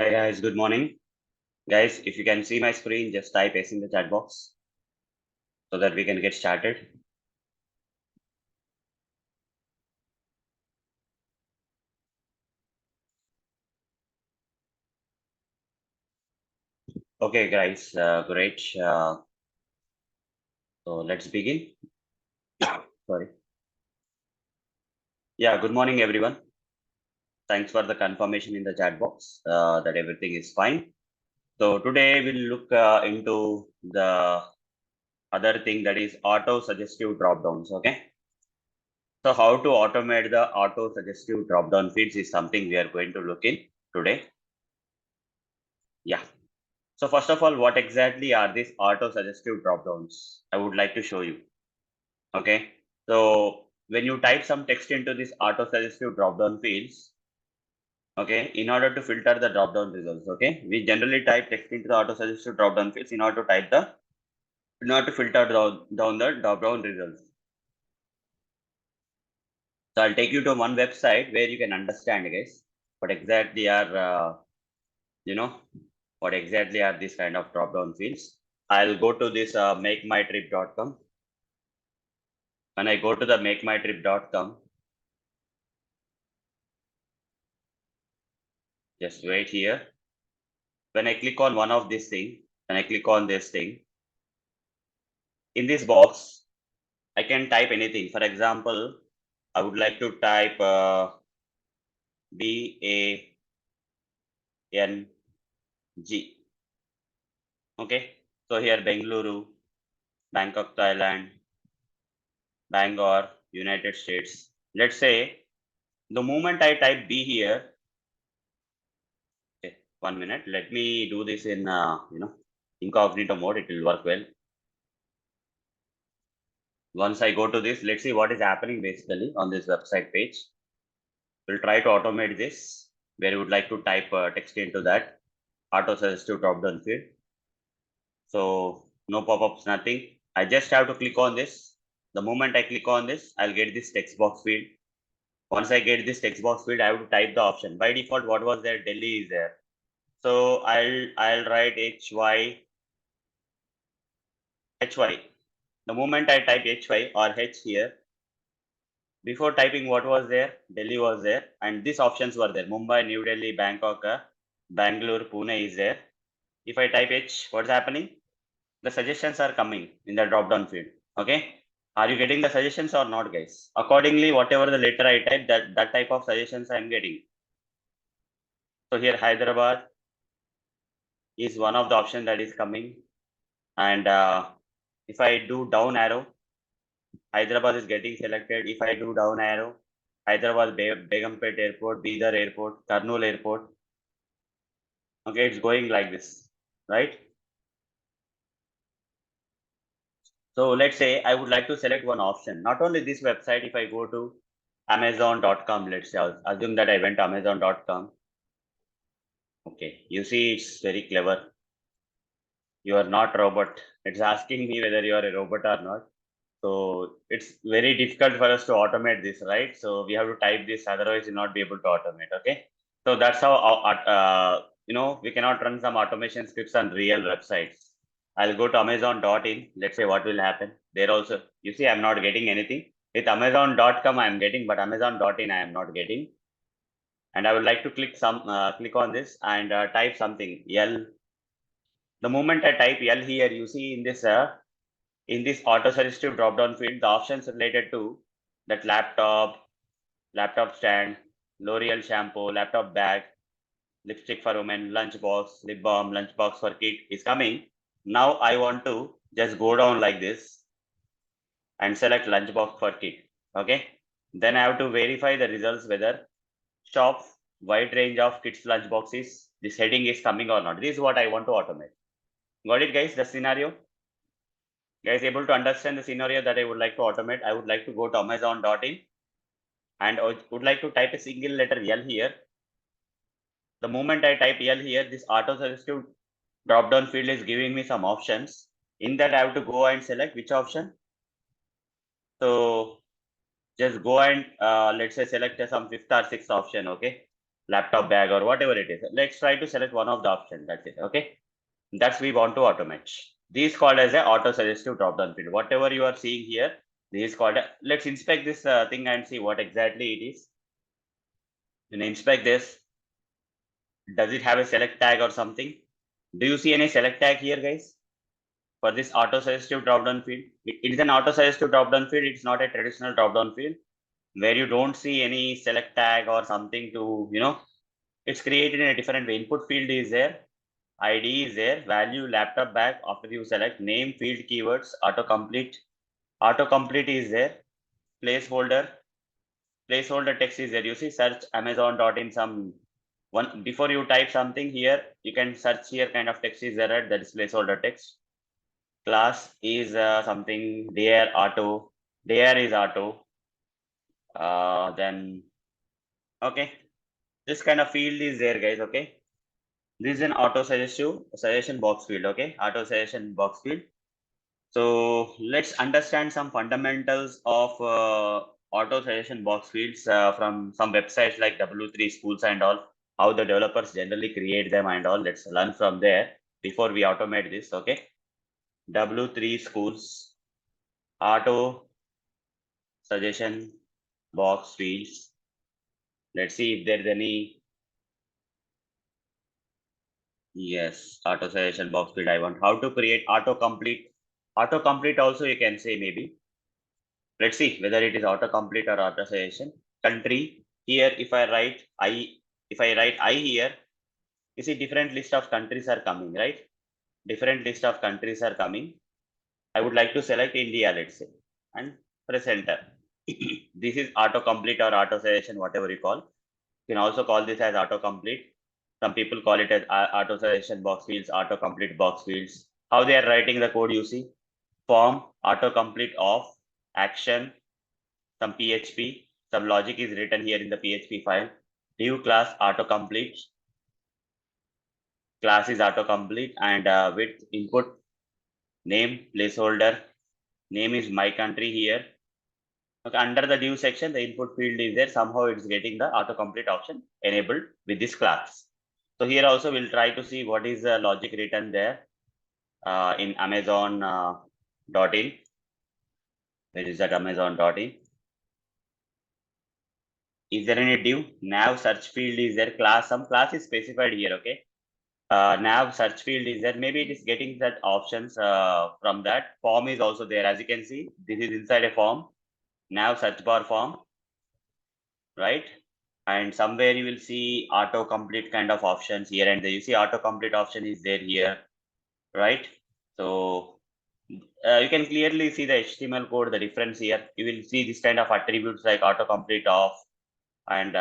Hey guys, good morning. Guys, if you can see my screen, just type S in the chat box so that we can get started. Okay, guys, great. So let's begin. Sorry. Yeah, good morning, everyone. Thanks for the confirmation in the chat box that everything is fine. So today we'll look into the other thing that is auto suggestive dropdowns. Okay. So how to automate the auto suggestive dropdown fields is something we are going to look in today. Yeah. So first of all, what exactly are these auto-suggestive dropdowns? I would like to show you. Okay. So when you type some text into this auto-suggestive dropdown fields, okay, in order to filter the dropdown results, okay, we generally type text into the auto-suggestive dropdown fields in order to filter down the dropdown results. So I'll take you to one website where you can understand, guys, what exactly are what exactly are these kind of dropdown fields. I'll go to this makemytrip.com. When I go to the makemytrip.com, just wait here. When I click on one of these thing, when I click on this thing, in this box, I can type anything. For example, I would like to type BANG. Okay. So here Bengaluru, Bangkok, Thailand, Bangor, United States. Let's say the moment I type B here, okay, 1 minute. Let me do this in incognito mode. It will work well. Once I go to this, let's see what is happening basically on this website page. We'll try to automate this where you would like to type text into that auto suggestive drop-down field. So no pop-ups, nothing. I just have to click on this. The moment I click on this, I'll get this text box field. Once I get this text box field, I have to type the option. By default, what was there? Delhi is there. So I'll write HY. The moment I type HY or H here, before typing what was there, Delhi was there, and these options were there. Mumbai, New Delhi, Bangkok, Bangalore, Pune is there. If I type H, what's happening? The suggestions are coming in the drop-down field. Okay. Are you getting the suggestions or not, guys? Accordingly, whatever the letter I type, that type of suggestions I'm getting. So here Hyderabad is one of the options that is coming. And if I do down arrow, Hyderabad is getting selected. If I do down arrow, Hyderabad, Begumpet Airport, Bidar Airport, Kurnool Airport. Okay, it's going like this, right? So let's say I would like to select one option. Not only this website, if I go to Amazon.com, let's say, I'll assume that I went to Amazon.com. Okay, you see, it's very clever. You are not a robot. It's asking me whether you are a robot or not. So it's very difficult for us to automate this, right? So we have to type this, otherwise you'll not be able to automate. Okay. So that's how we cannot run some automation scripts on real websites. I'll go to Amazon.in. Let's say what will happen. There also, you see, I'm not getting anything. With Amazon.com, I'm getting, but Amazon.in, I am not getting. And I would like to click on this and type something L. The moment I type L here, you see in this auto suggestive drop-down field, the options related to that laptop stand, L'Oreal shampoo, laptop bag, lipstick for women, lunchbox, lip balm, lunchbox for kid is coming. Now I want to just go down like this and select lunchbox for kid. Okay. Then I have to verify the results whether shop wide range of kids lunchboxes, this heading is coming or not. This is what I want to automate. Got it, guys? The scenario. Guys, able to understand the scenario that I would like to automate? I would like to go to Amazon.in and I would like to type a single letter L here. The moment I type L here, this auto suggestive drop down field is giving me some options. In that, I have to go and select which option. So just go and let's say select some fifth or sixth option. Okay. laptop bag or whatever it is. Let's try to select one of the options. That's it. Okay. That's we want to automate. This is called as a auto suggestive drop down field. Whatever you are seeing here, this is called let's inspect this thing and see what exactly it is. When inspect this, does it have a select tag or something? Do you see any select tag here, guys? For this auto suggestive drop down field, it is an auto suggestive drop down field. It's not a traditional drop down field where you don't see any select tag or something to, it's created in a different way. Input field is there, ID is there, value, laptop bag. After you select name, field, keywords, autocomplete. Autocomplete is there, placeholder text is there. You see, search Amazon.in some one before you type something here, you can search here kind of text is there, right? That is placeholder text. Class is something there, auto. There is auto. Then okay, this kind of field is there, guys. Okay, this is an auto suggestion box field. Okay, auto suggestion box field. So let's understand some fundamentals of auto suggestion box fields from some websites like W3 schools and all, how the developers generally create them and all. Let's learn from there before we automate this. Okay, W3 schools auto suggestion box fields. Let's see if there's any. Yes, auto suggestion box field. I want how to create autocomplete. Autocomplete also you can say maybe. Let's see whether it is autocomplete or auto suggestion. Country here, if I write I here, you see different list of countries are coming, right? Different list of countries are coming. I would like to select India, let's say, and press enter. This is autocomplete or auto suggestion, whatever you call. You can also call this as autocomplete. Some people call it as auto suggestion box fields, autocomplete box fields. How they are writing the code, you see. Form, autocomplete off, action, some PHP, some logic is written here in the PHP file. New class autocomplete. Class is autocomplete and with input name placeholder. Name is my country here. Okay, under the div section, the input field is there. Somehow it's getting the autocomplete option enabled with this class. So here also we'll try to see what is the logic written there in Amazon.in. Where is that Amazon.in? Is there any div? Nav search field is there. Class, some class is specified here. Okay. Nav search field is there. Maybe it is getting that options from that. Form is also there. As you can see, this is inside a form. Nav search bar form, right? And somewhere you will see autocomplete kind of options here and there. You see autocomplete option is there here, right? So you can clearly see the HTML code, the difference here. You will see this kind of attributes like autocomplete off and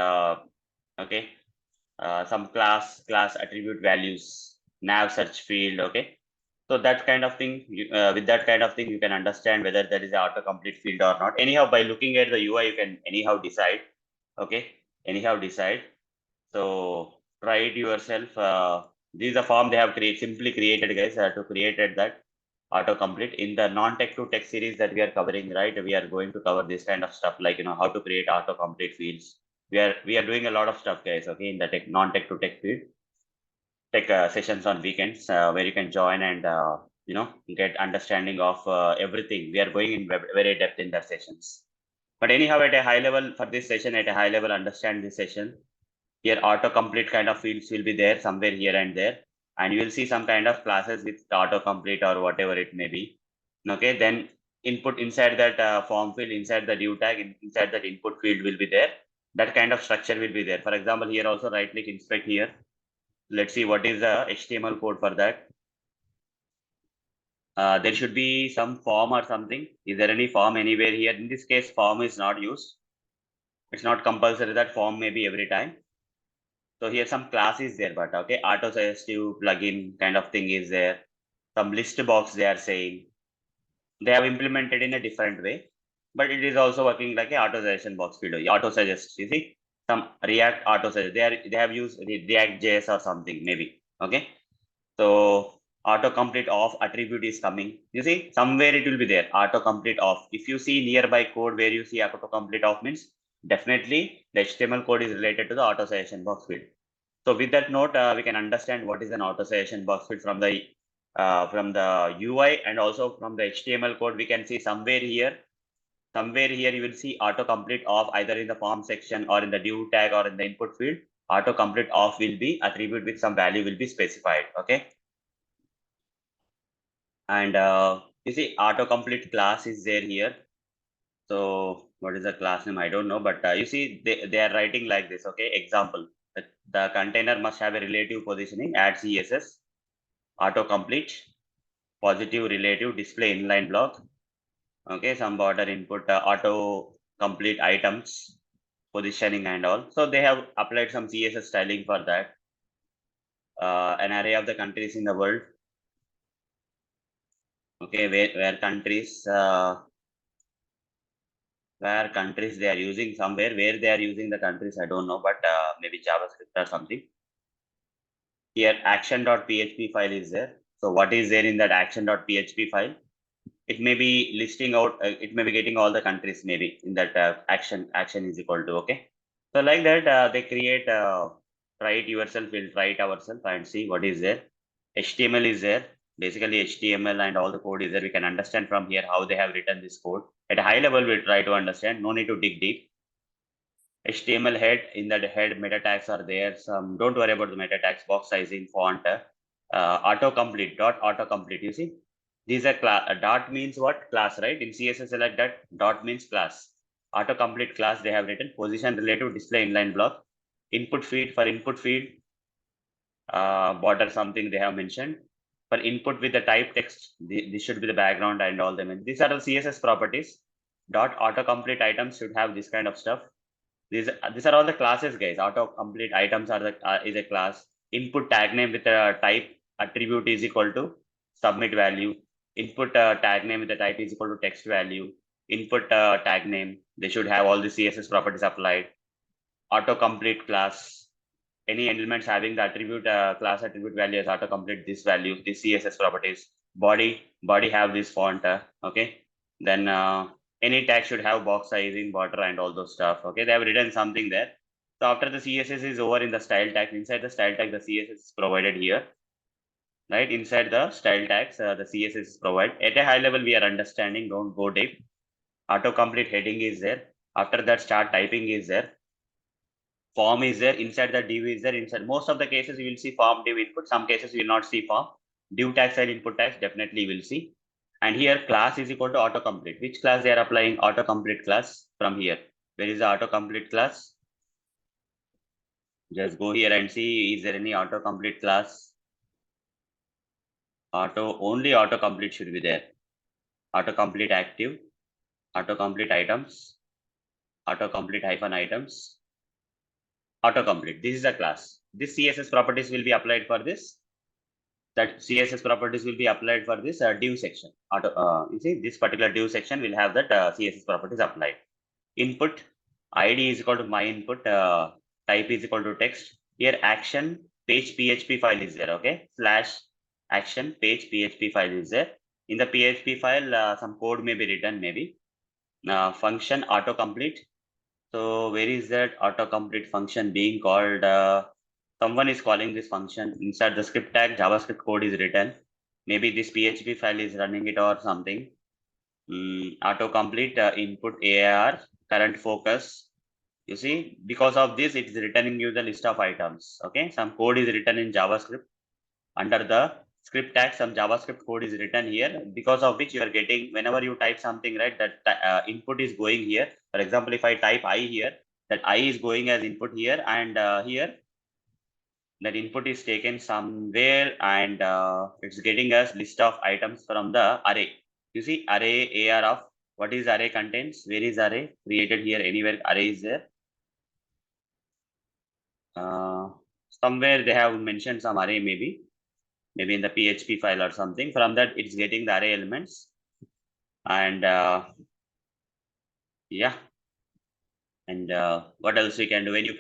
okay. Some class attribute values, nav search field. Okay, so that kind of thing, with that kind of thing you can understand whether there is an autocomplete field or not. Anyhow, by looking at the UI you can anyhow decide. Okay, anyhow decide. So try it yourself. This is a form they have simply created, guys, to create that autocomplete in the non-tech to tech series that we are covering, right? We are going to cover this kind of stuff like how to create autocomplete fields. We are doing a lot of stuff, guys. Okay, in the non-tech to tech field, tech sessions on weekends where you can join and get understanding of everything. We are going in very depth in that sessions. But anyhow, at a high level for this session, at a high level, understand this session. Here, autocomplete kind of fields will be there somewhere here and there, and you will see some kind of classes with autocomplete or whatever it may be. Okay, then input inside that form field, inside the div tag, inside that input field will be there. That kind of structure will be there. For example, here also right click inspect here. Let's see what is the HTML code for that. There should be some form or something. Is there any form anywhere here? In this case, form is not used. It's not compulsory that form may be every time. So here some class is there, but okay, auto suggestive plugin kind of thing is there. Some list box they are saying. They have implemented in a different way, but it is also working like a auto suggestion box field. Auto suggest, you see, some React auto suggest. They have used React JS or something maybe. Okay, so autocomplete off attribute is coming. You see, somewhere it will be there. Autocomplete off. If you see nearby code where you see autocomplete off means definitely the HTML code is related to the auto suggestion box field. So with that note, we can understand what is an auto suggestion box field from the UI, and also from the HTML code. We can see somewhere here you will see autocomplete off, either in the form section or in the div tag or in the input field. Autocomplete off will be attribute with some value will be specified. Okay. And you see autocomplete class is there here. So what is the class name? I don't know, but you see they are writing like this. Okay. Example, the container must have a relative positioning, add CSS, autocomplete, positive relative, display inline block. Okay. Some border input, auto complete items, positioning and all. So they have applied some CSS styling for that. An array of the countries in the world. Okay, where countries they are using somewhere, where they are using the countries, I don't know, but maybe JavaScript or something. Here action.php file is there. So what is there in that action.php file? It may be listing out, it may be getting all the countries maybe in that action is equal to, okay. So like that, they create, try it yourself, we'll try it ourselves and see what is there. HTML is there. Basically HTML and all the code is there. We can understand from here how they have written this code. At a high level, we'll try to understand. No need to dig deep. HTML head, in that head meta tags are there. Some, don't worry about the meta tags, box sizing, font, autocomplete, autocomplete. You see, these are class. Dot means what? Class, right? In CSS select that, dot means class. Autocomplete class they have written. Position relative, display inline block. Input field, for input field, border something they have mentioned. For input with the type text, this should be the background and all them. These are the CSS properties. Dot autocomplete items should have this kind of stuff. These are all the classes, guys. Autocomplete items are the is a class. Input tag name with a type attribute is equal to submit value. Input tag name with the type is equal to text value. Input tag name, they should have all the CSS properties applied. Autocomplete class, any elements having the attribute class attribute value as autocomplete this value, this CSS properties. Body have this font, okay. Then any tag should have box sizing, border and all those stuff. Okay, they have written something there. So after the CSS is over, in the style tag, inside the style tag, the CSS is provided here, right? Inside the style tags, the CSS is provided. At a high level, we are understanding, don't go deep. Autocomplete heading is there. After that, start typing is there. Form is there, inside the div is there. Inside most of the cases you will see form div input, some cases you will not see form. Div tags and input tags definitely you will see. And here class is equal to autocomplete. Which class they are applying? Autocomplete class. From here, where is the autocomplete class? Just go here and see, is there any autocomplete class? Only autocomplete should be there. Autocomplete active, autocomplete items, autocomplete hyphen items, autocomplete. This is a class. This CSS properties will be applied for this. That CSS properties will be applied for this div section. You see, this particular div section will have that CSS properties applied. Input ID is equal to my input, type is equal to text. Here action page PHP file is there. Okay, slash action page PHP file is there. In the PHP file, some code may be written, maybe. Function autocomplete. So where is that autocomplete function being called? Someone is calling this function inside the script tag. JavaScript code is written. Maybe this PHP file is running it or something. Autocomplete input AR current focus. You see, because of this, it is returning you the list of items. Okay, some code is written in JavaScript under the script tag. Some JavaScript code is written here, because of which you are getting, whenever you type something, right, that input is going here. For example, if I type I here, that I is going as input here, and here that input is taken somewhere, and it's getting us list of items from the array. You see, array AR of what is array contains, where is array created here, anywhere array is there. Somewhere they have mentioned some array, maybe in the PHP file or something. From that, it's getting the array elements. And yeah, and what else we can do? When you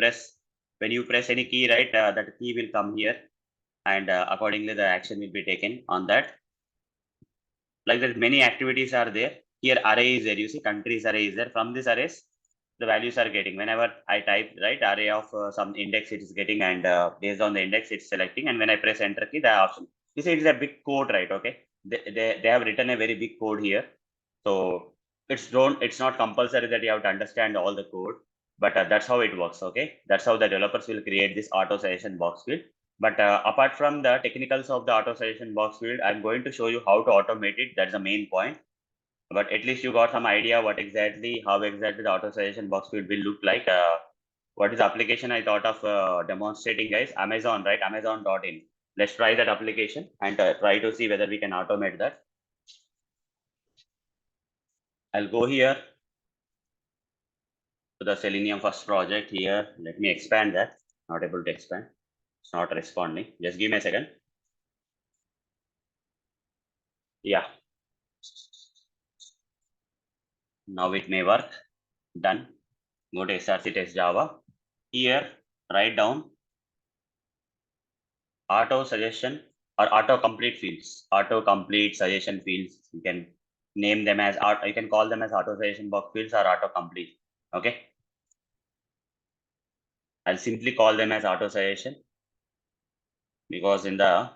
press any key, right, that key will come here, and accordingly the action will be taken on that. Like that, many activities are there. Here array is there. You see, countries array is there. From this arrays, the values are getting. Whenever I type, right, array of some index it is getting, and based on the index it's selecting, and when I press enter key, the option. You see, it's a big code, right? Okay, they have written a very big code here. So it's not compulsory that you have to understand all the code, but that's how it works. Okay, that's how the developers will create this auto suggestion box field. But apart from the technicals of the auto suggestion box field, I'm going to show you how to automate it. That's the main point. But at least you got some idea how exactly the auto suggestion box field will look like. What is the application I thought of demonstrating, guys? Amazon, right? Amazon.in. Let's try that application and try to see whether we can automate that. I'll go here to the Selenium first project here. Let me expand that. Not able to expand. It's not responding. Just give me a second. Yeah. Now it may work. Done. Go to SRC test Java. Here, write down auto suggestion or auto complete fields. Auto complete suggestion fields. You can name them as you can call them as auto suggestion box fields or auto complete. Okay. I'll simply call them as auto suggestion because in the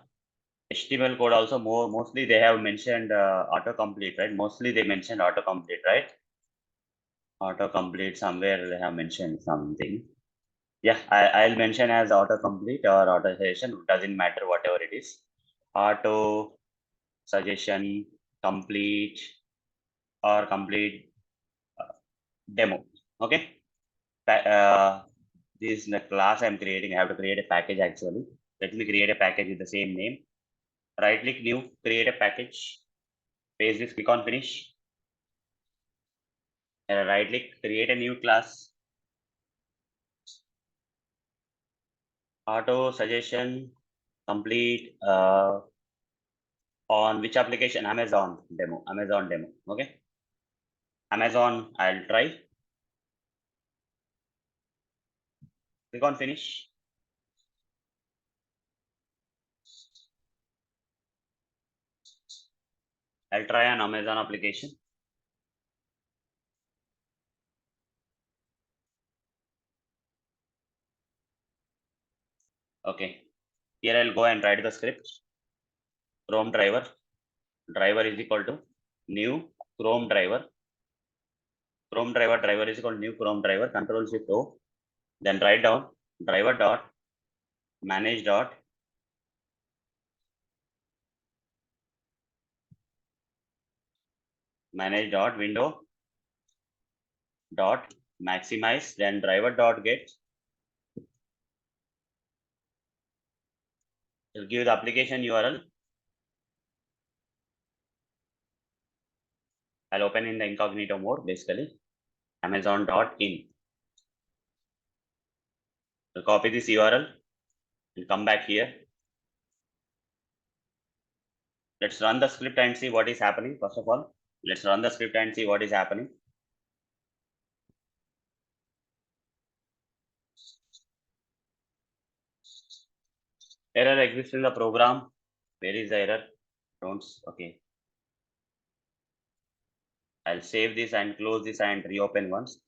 HTML code also mostly they have mentioned autocomplete, right? Mostly they mentioned autocomplete, right? Autocomplete somewhere they have mentioned something. Yeah, I'll mention as autocomplete or auto suggestion. Doesn't matter whatever it is. Auto suggestion complete or complete demo. Okay. This is the class I'm creating. I have to create a package actually. Let me create a package with the same name. Right click new, create a package. Paste this, click on finish. And right click, create a new class. Auto suggestion complete on which application? Amazon demo. Okay. Amazon, I'll try. Click on finish. I'll try an Amazon application. Okay. Here I'll go and write the script. Chrome driver. Driver is equal to new Chrome driver. Chrome driver is equal to new Chrome driver. Control Shift O. Then write down driver dot manage dot window dot maximize. Then driver dot get. It'll give the application URL. I'll open in the incognito mode, basically. Amazon.in. I'll copy this URL and come back here. Let's run the script and see what is happening. First of all, let's run the script and see what is happening. Error exists in the program. Where is the error? Don't. Okay. I'll save this and close this and reopen once.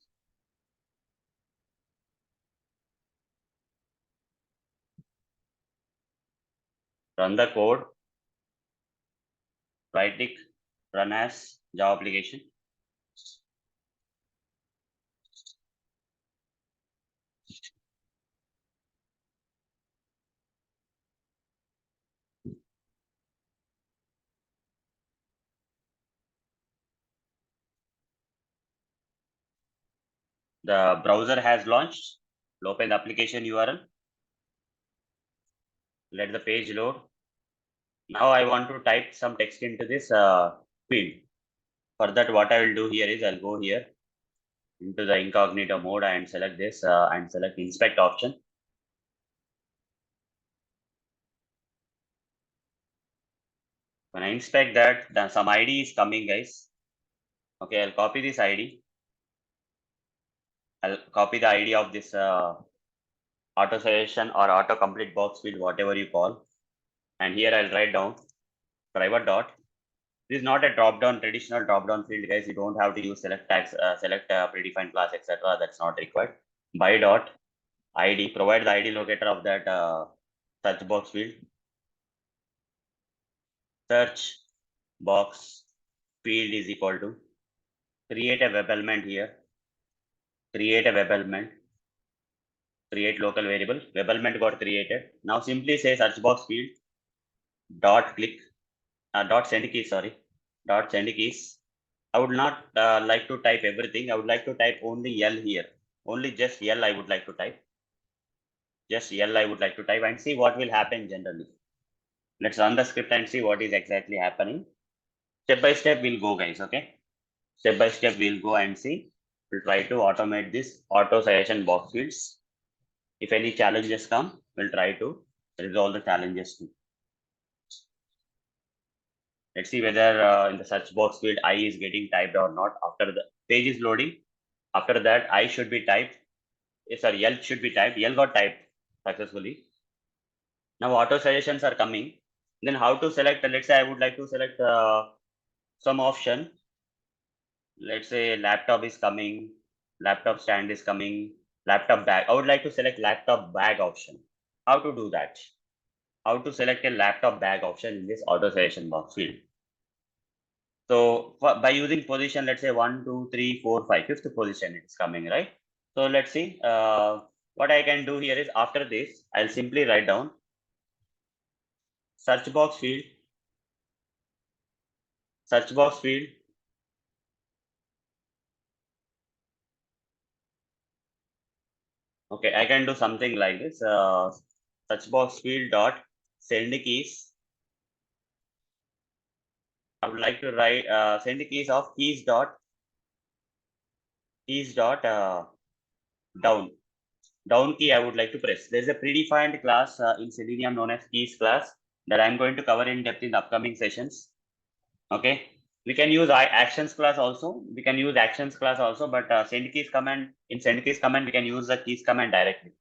Run the code. Right click, run as Java application. The browser has launched. Open the application URL. Let the page load. Now I want to type some text into this field. For that, what I will do here is I'll go here into the incognito mode and select this and select inspect option. When I inspect that, then some ID is coming, guys. Okay, I'll copy this ID. I'll copy the ID of this auto suggestion or auto complete box field, whatever you call. And here I'll write down driver dot This is not a drop-down, traditional drop-down field, guys. You don't have to use select tags, select predefined class, etc. That's not required. By dot ID, provide the ID locator of that search box field. Search box field is equal to create a web element here. Create a web element. Create local variable. Web element got created. Now simply say search box field dot click dot send keys. Sorry, dot send keys. I would not like to type everything. I would like to type only L here. Only just L I would like to type. Just L I would like to type and see what will happen generally. Let's run the script and see what is exactly happening. Step by step we'll go, guys. Okay. Step by step we'll go and see. We'll try to automate this auto suggestion box fields. If any challenges come, we'll try to resolve the challenges too. Let's see whether in the search box field I is getting typed or not. After the page is loading, after that I should be typed. Sorry, L should be typed. L got typed successfully. Now auto suggestions are coming. Then how to select? Let's say I would like to select some option. Let's say laptop is coming, laptop stand is coming, laptop bag. I would like to select laptop bag option. How to do that? How to select a laptop bag option in this auto suggestion box field? So by using position, let's say 1, 2, 3, 4, 5, fifth position it's coming, right? So let's see. What I can do here is after this, I'll simply write down search box field, search box field. Okay, I can do something like this. Search box field dot send keys. I would like to write send keys of keys dot down. Down key I would like to press. There's a predefined class in Selenium known as keys class that I'm going to cover in depth in the upcoming sessions. Okay. We can use actions class also. We can use actions class also, but send keys command, in send keys command, we can use the keys command directly.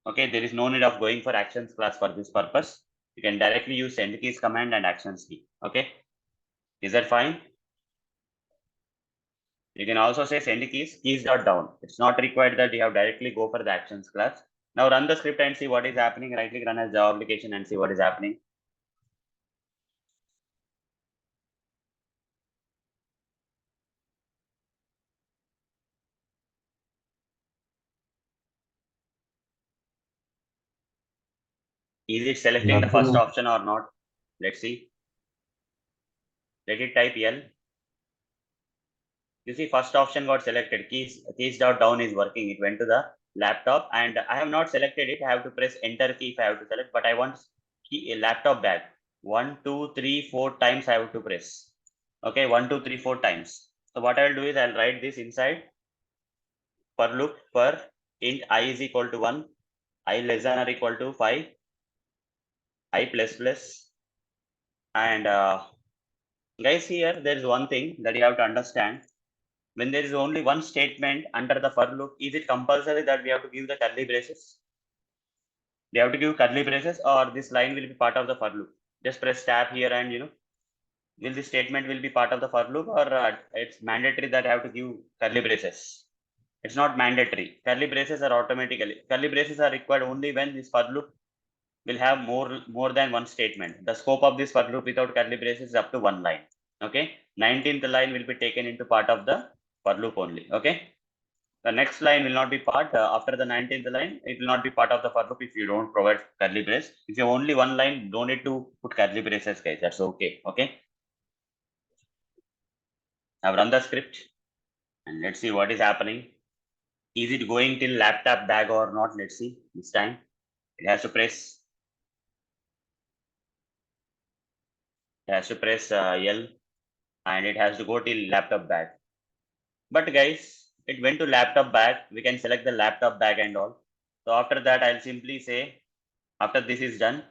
Okay. There is no need of going for actions class for this purpose. You can directly use send keys command and actions key. Okay. Is that fine? You can also say send keys dot down. It's not required that you have directly go for the actions class. Now run the script and see what is happening. Right click run as Java application and see what is happening. Is it selecting the first option or not? Let's see. Let it type L. You see, first option got selected. Keys dot down is working. It went to the laptop, and I have not selected it. I have to press enter key if I have to select, but I want a laptop bag. 1, 2, 3, 4 times I have to press. Okay, 1, 2, 3, 4 times. So what I'll do is I'll write this inside for loop for int I is equal to 1, I less than or equal to 5, I plus plus, and guys, here there is one thing that you have to understand. When there is only one statement under the for loop, is it compulsory that we have to give the curly braces? We have to give curly braces, or this line will be part of the for loop? Just press tab here and will this statement will be part of the for loop, or it's mandatory that I have to give curly braces? It's not mandatory. Curly braces are curly braces are required only when this for loop will have more than one statement. The scope of this for loop without curly braces is up to one line. Okay, 19th line will be taken into part of the for loop only. Okay, the next line will not be part after the 19th line. It will not be part of the for loop if you don't provide curly brace. If you have only one line, don't need to put curly braces, guys. That's okay. Okay, I've run the script and let's see what is happening. Is it going till laptop bag or not? Let's see this time. It has to press. It has to press L, and it has to go till laptop bag. But guys, it went to laptop bag. We can select the laptop bag and all. So after that, I'll simply say, after this is done,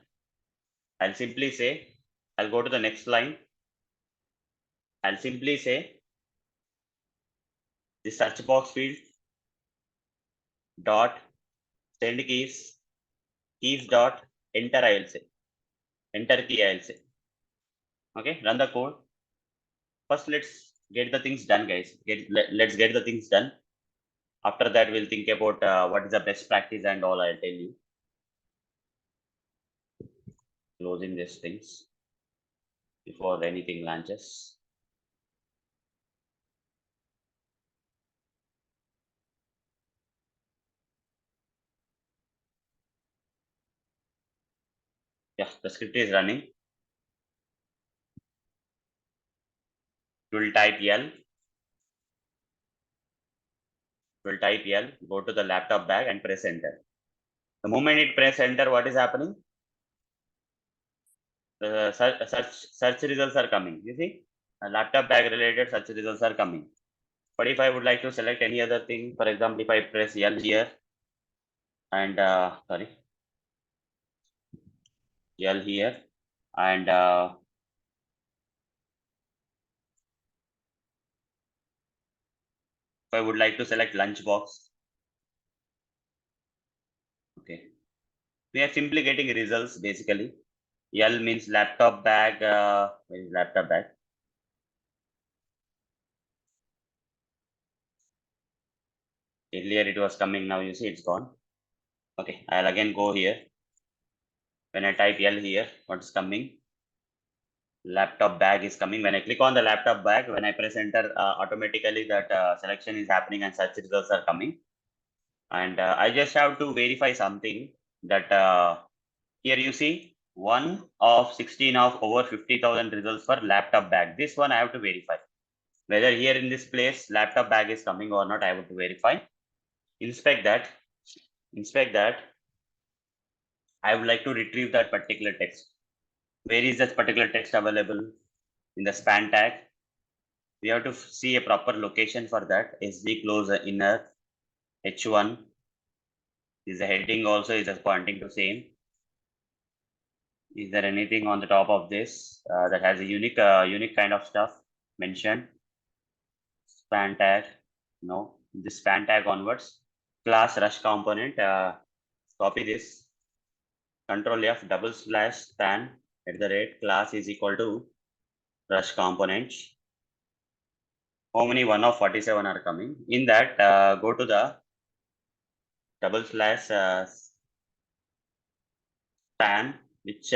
I'll simply say, I'll go to the next line. I'll simply say the search box field dot send keys dot enter. I'll say enter key. I'll say. Okay, run the code. first let's get the things done, guys. Let's get the things done. After that, we'll think about what is the best practice and all. I'll tell you. Closing these things before anything launches. Yeah, the script is running. We'll type L. We'll type L, go to the laptop bag and press enter. The moment it press enter, what is happening? The search results are coming. You see, laptop bag related search results are coming. But if I would like to select any other thing, for example, if I press L here and L here and if I would like to select lunchbox, okay, we are simply getting results basically. L means laptop bag. Where is laptop bag? Earlier it was coming. Now you see it's gone. Okay, I'll again go here. When I type L here, what's coming? Laptop bag is coming. When I click on the laptop bag, when I press enter, automatically that selection is happening and search results are coming. And I just have to verify something that here you see 1 of 16 of over 50,000 results for laptop bag. This one I have to verify. Whether here in this place laptop bag is coming or not, I have to verify. Inspect that. I would like to retrieve that particular text. Where is that particular text available? In the span tag. We have to see a proper location for that. SD close inner H1 is the heading also is pointing to same. Is there anything on the top of this that has a unique kind of stuff mentioned? Span tag, no. This span tag onwards. Class rush component. Copy this. Control F / span @ class is equal to rush components. How many 1 of 47 are coming? In that, go to the / span which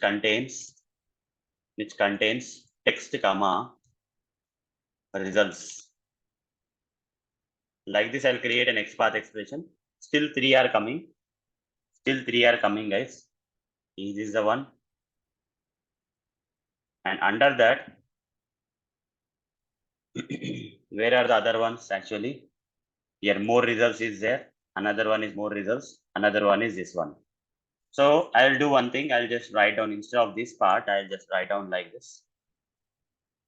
contains text comma results. Like this, I'll create an XPath expression. Still 3 are coming. Guys. This is the one. And under that, where are the other ones actually? Here, more results is there. Another one is more results. Another one is this one. So I'll do one thing. I'll just write down instead of this part. I'll just write down like this.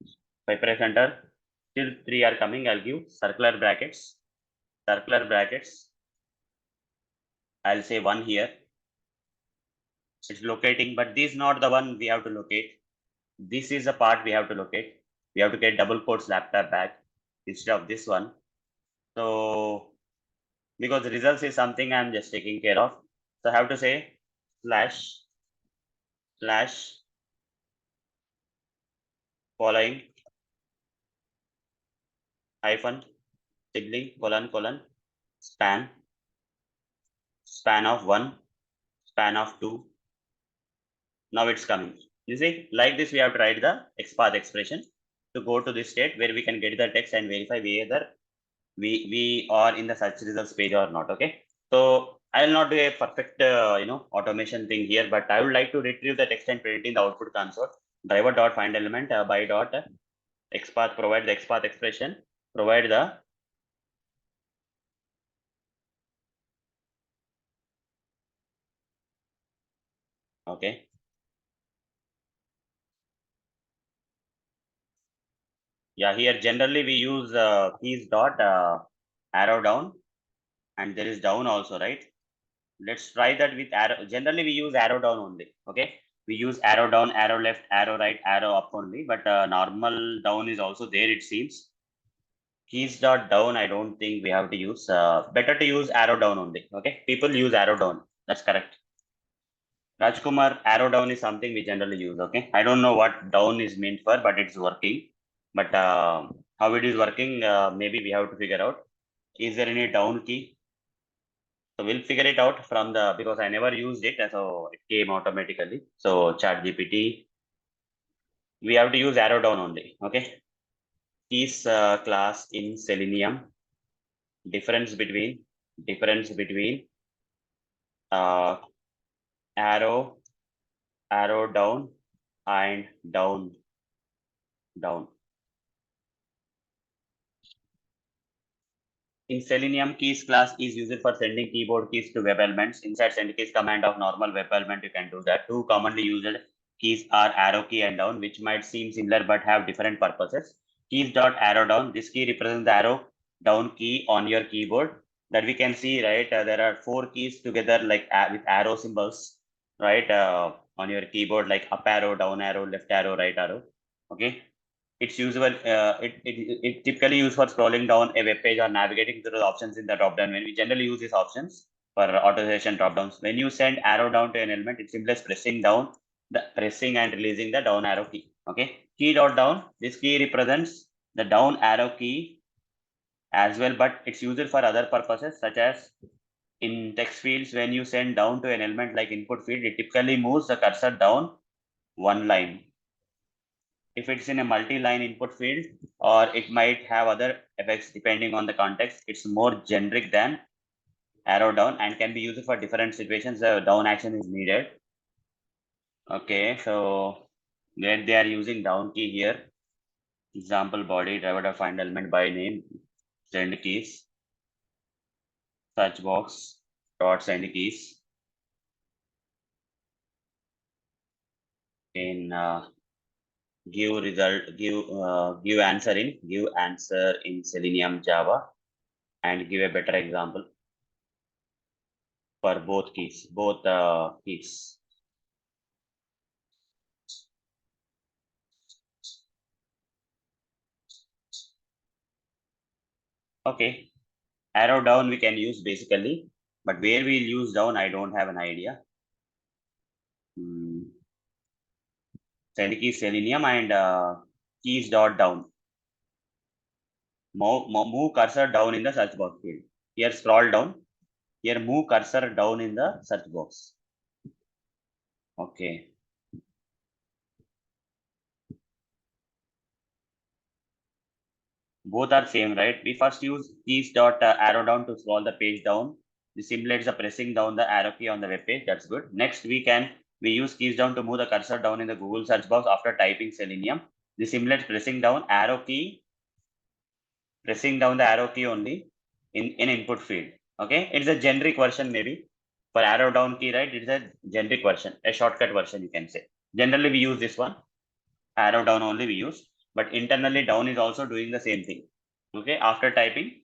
If I press enter, still 3 are coming. I'll give circular brackets. I'll say 1 here. It's locating, but this is not the one we have to locate. This is the part we have to locate. We have to get double quotes laptop bag instead of this one. So because the results is something I'm just taking care of. So I have to say slash following hyphen sibling span of 1, span of 2. Now it's coming. You see, like this we have to write the XPath expression to go to this state where we can get the text and verify whether we are in the search results page or not. Okay, so I will not do a perfect automation thing here, but I would like to retrieve the text and print in the output console. Driver dot find element by dot XPath, provide the XPath expression, provide the okay. Yeah, here generally we use keys dot arrow down, and there is down also, right? Let's try that with arrow. Generally we use arrow down only. Okay, we use arrow down, arrow left, arrow right, arrow up only, but normal down is also there, it seems. Keys dot down, I don't think we have to use. Better to use arrow down only. Okay, people use arrow down. That's correct. Rajkumar, arrow down is something we generally use. Okay, I don't know what down is meant for, but it's working. But how it is working, maybe we have to figure out. Is there any down key? So we'll figure it out from the, because I never used it, so it came automatically. So ChatGPT, we have to use arrow down only. Okay, keys class in Selenium. Difference between uh, arrow down and down. In Selenium, keys class is used for sending keyboard keys to web elements. Inside send keys command of normal web element, you can do that. Two commonly used keys are arrow key and down, which might seem similar but have different purposes. Keys dot arrow down. This key represents the arrow down key on your keyboard. That we can see, right? There are four keys together, like with arrow symbols, right? On your keyboard, like up arrow, down arrow, left arrow, right arrow. Okay. It's usual. It typically used for scrolling down a web page or navigating through the options in the dropdown. When we generally use these options for authorization dropdowns, when you send arrow down to an element, it's simply pressing down, the pressing and releasing the down arrow key. Okay, key dot down. This key represents the down arrow key as well, but it's used for other purposes such as in text fields. When you send down to an element like input field, it typically moves the cursor down one line. If it's in a multi-line input field, or it might have other effects depending on the context, it's more generic than arrow down and can be used for different situations. The down action is needed. Okay, so where they are using down key here, example body, driver find element by name, send keys, search box, dot send keys. In give answer in Selenium Java, and give a better example for both keys. Okay, arrow down we can use basically, but where we'll use down, I don't have an idea. Send key Selenium and keys dot down. Move cursor down in the search box field. Here scroll down. Here move cursor down in the search box. Okay. Both are same, right? We first use keys dot arrow down to scroll the page down. This simulates the pressing down the arrow key on the web page. That's good. Next, we use keys down to move the cursor down in the Google search box after typing Selenium. This simulates pressing down the arrow key only in input field. Okay, it's a generic version maybe for arrow down key, right? It's a generic version, a shortcut version, you can say. Generally, we use this one. Arrow down only we use, but internally down is also doing the same thing. Okay, after typing,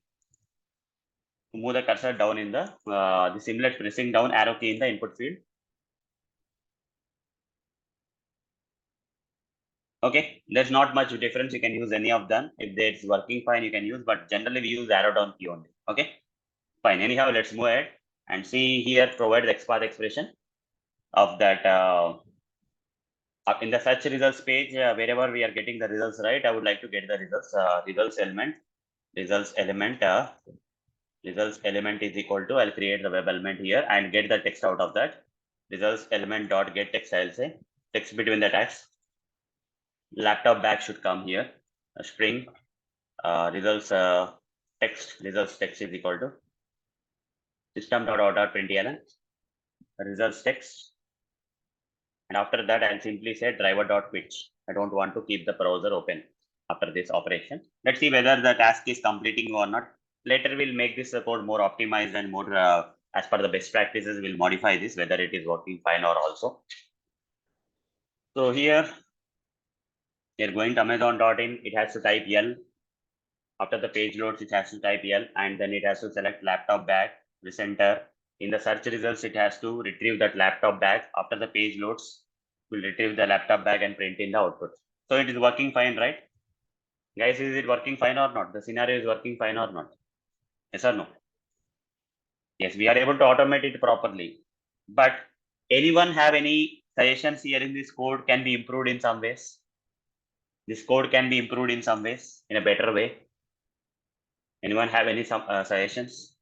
move the cursor down in the simulate pressing down arrow key in the input field. Okay, there's not much difference. You can use any of them. If it's working fine, you can use, but generally we use arrow down key only. Okay, fine. Anyhow, let's move ahead and see here. Provide the XPath expression of that in the search results page. Wherever we are getting the results, right? I would like to get the results. Results element is equal to, I'll create the web element here and get the text out of that. Results element dot get text, I'll say text between the tags. Laptop bag should come here. A string results text is equal to system.out.println results text, and after that I'll simply say driver.quit. I don't want to keep the browser open after this operation. Let's see whether the task is completing or not. Later we'll make this code more optimized and more as per the best practices. We'll modify this whether it is working fine or also. So here you're going to Amazon.in, it has to type L. After the page loads, it has to type L, and then it has to select laptop bag, press enter. In the search results, it has to retrieve that laptop bag. After the page loads, will retrieve the laptop bag and print in the output. So it is working fine, right? Guys, is it working fine or not? The scenario is working fine or not? Yes or no? Yes, we are able to automate it properly. But Anyone have any suggestions here in this code can be improved in some ways? This code can be improved in some ways in a better way. Anyone have any suggestions?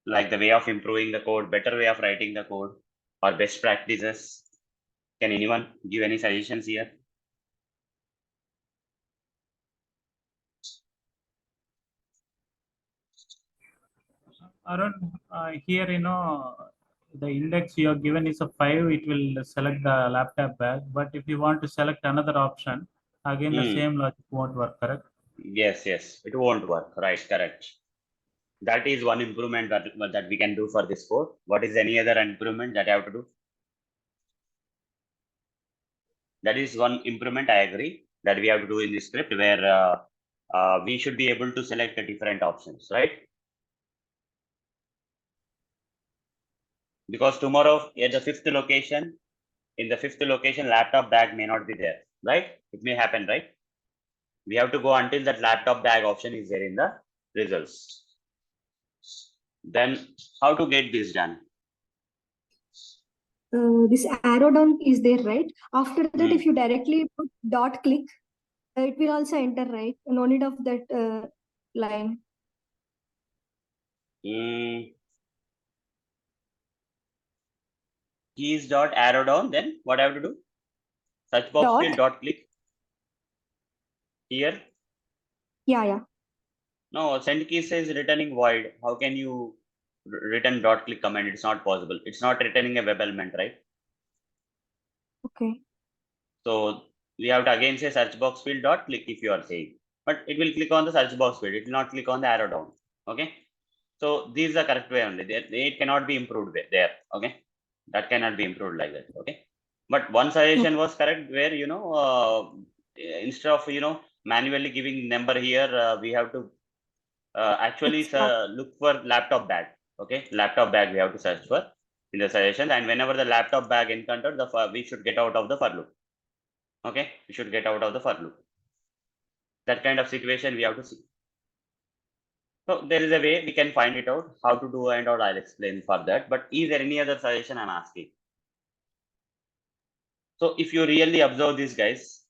Like the way of improving the code, better way of writing the code, or best practices? Can anyone give any suggestions here? Around here, the index you are given is a 5, it will select the laptop bag. But if you want to select another option, again the same logic won't work, correct? Yes, it won't work. Right, correct. That is one improvement that we can do for this code. What is any other improvement that I have to do? That is one improvement I agree that we have to do in this script where we should be able to select the different options, right? Because tomorrow at the fifth location, laptop bag may not be there, right? It may happen, right? We have to go until that laptop bag option is there in the results. Then how to get this done? This arrow down is there, right? After that, if you directly put dot click, it will also enter, right? No need of that line. Keys dot arrow down, then what I have to do? Search box field dot click here. Yeah. No, send key says returning void. How can you return dot click command? It's not possible. It's not returning a web element, right? Okay. So we have to again say search box field dot click if you are saying, but it will click on the search box field. It will not click on the arrow down. Okay. So this is the correct way only. It cannot be improved there. Okay. That cannot be improved like that. Okay. But one suggestion was correct where, instead of, manually giving number here, we have to actually look for laptop bag. Okay. Laptop bag we have to search for in the suggestions. And whenever the laptop bag encountered, we should get out of the for loop. Okay. We should get out of the for loop. That kind of situation we have to see. So there is a way we can find it out how to do and all. I'll explain for that. But is there any other suggestion I'm asking? So if you really observe this, guys,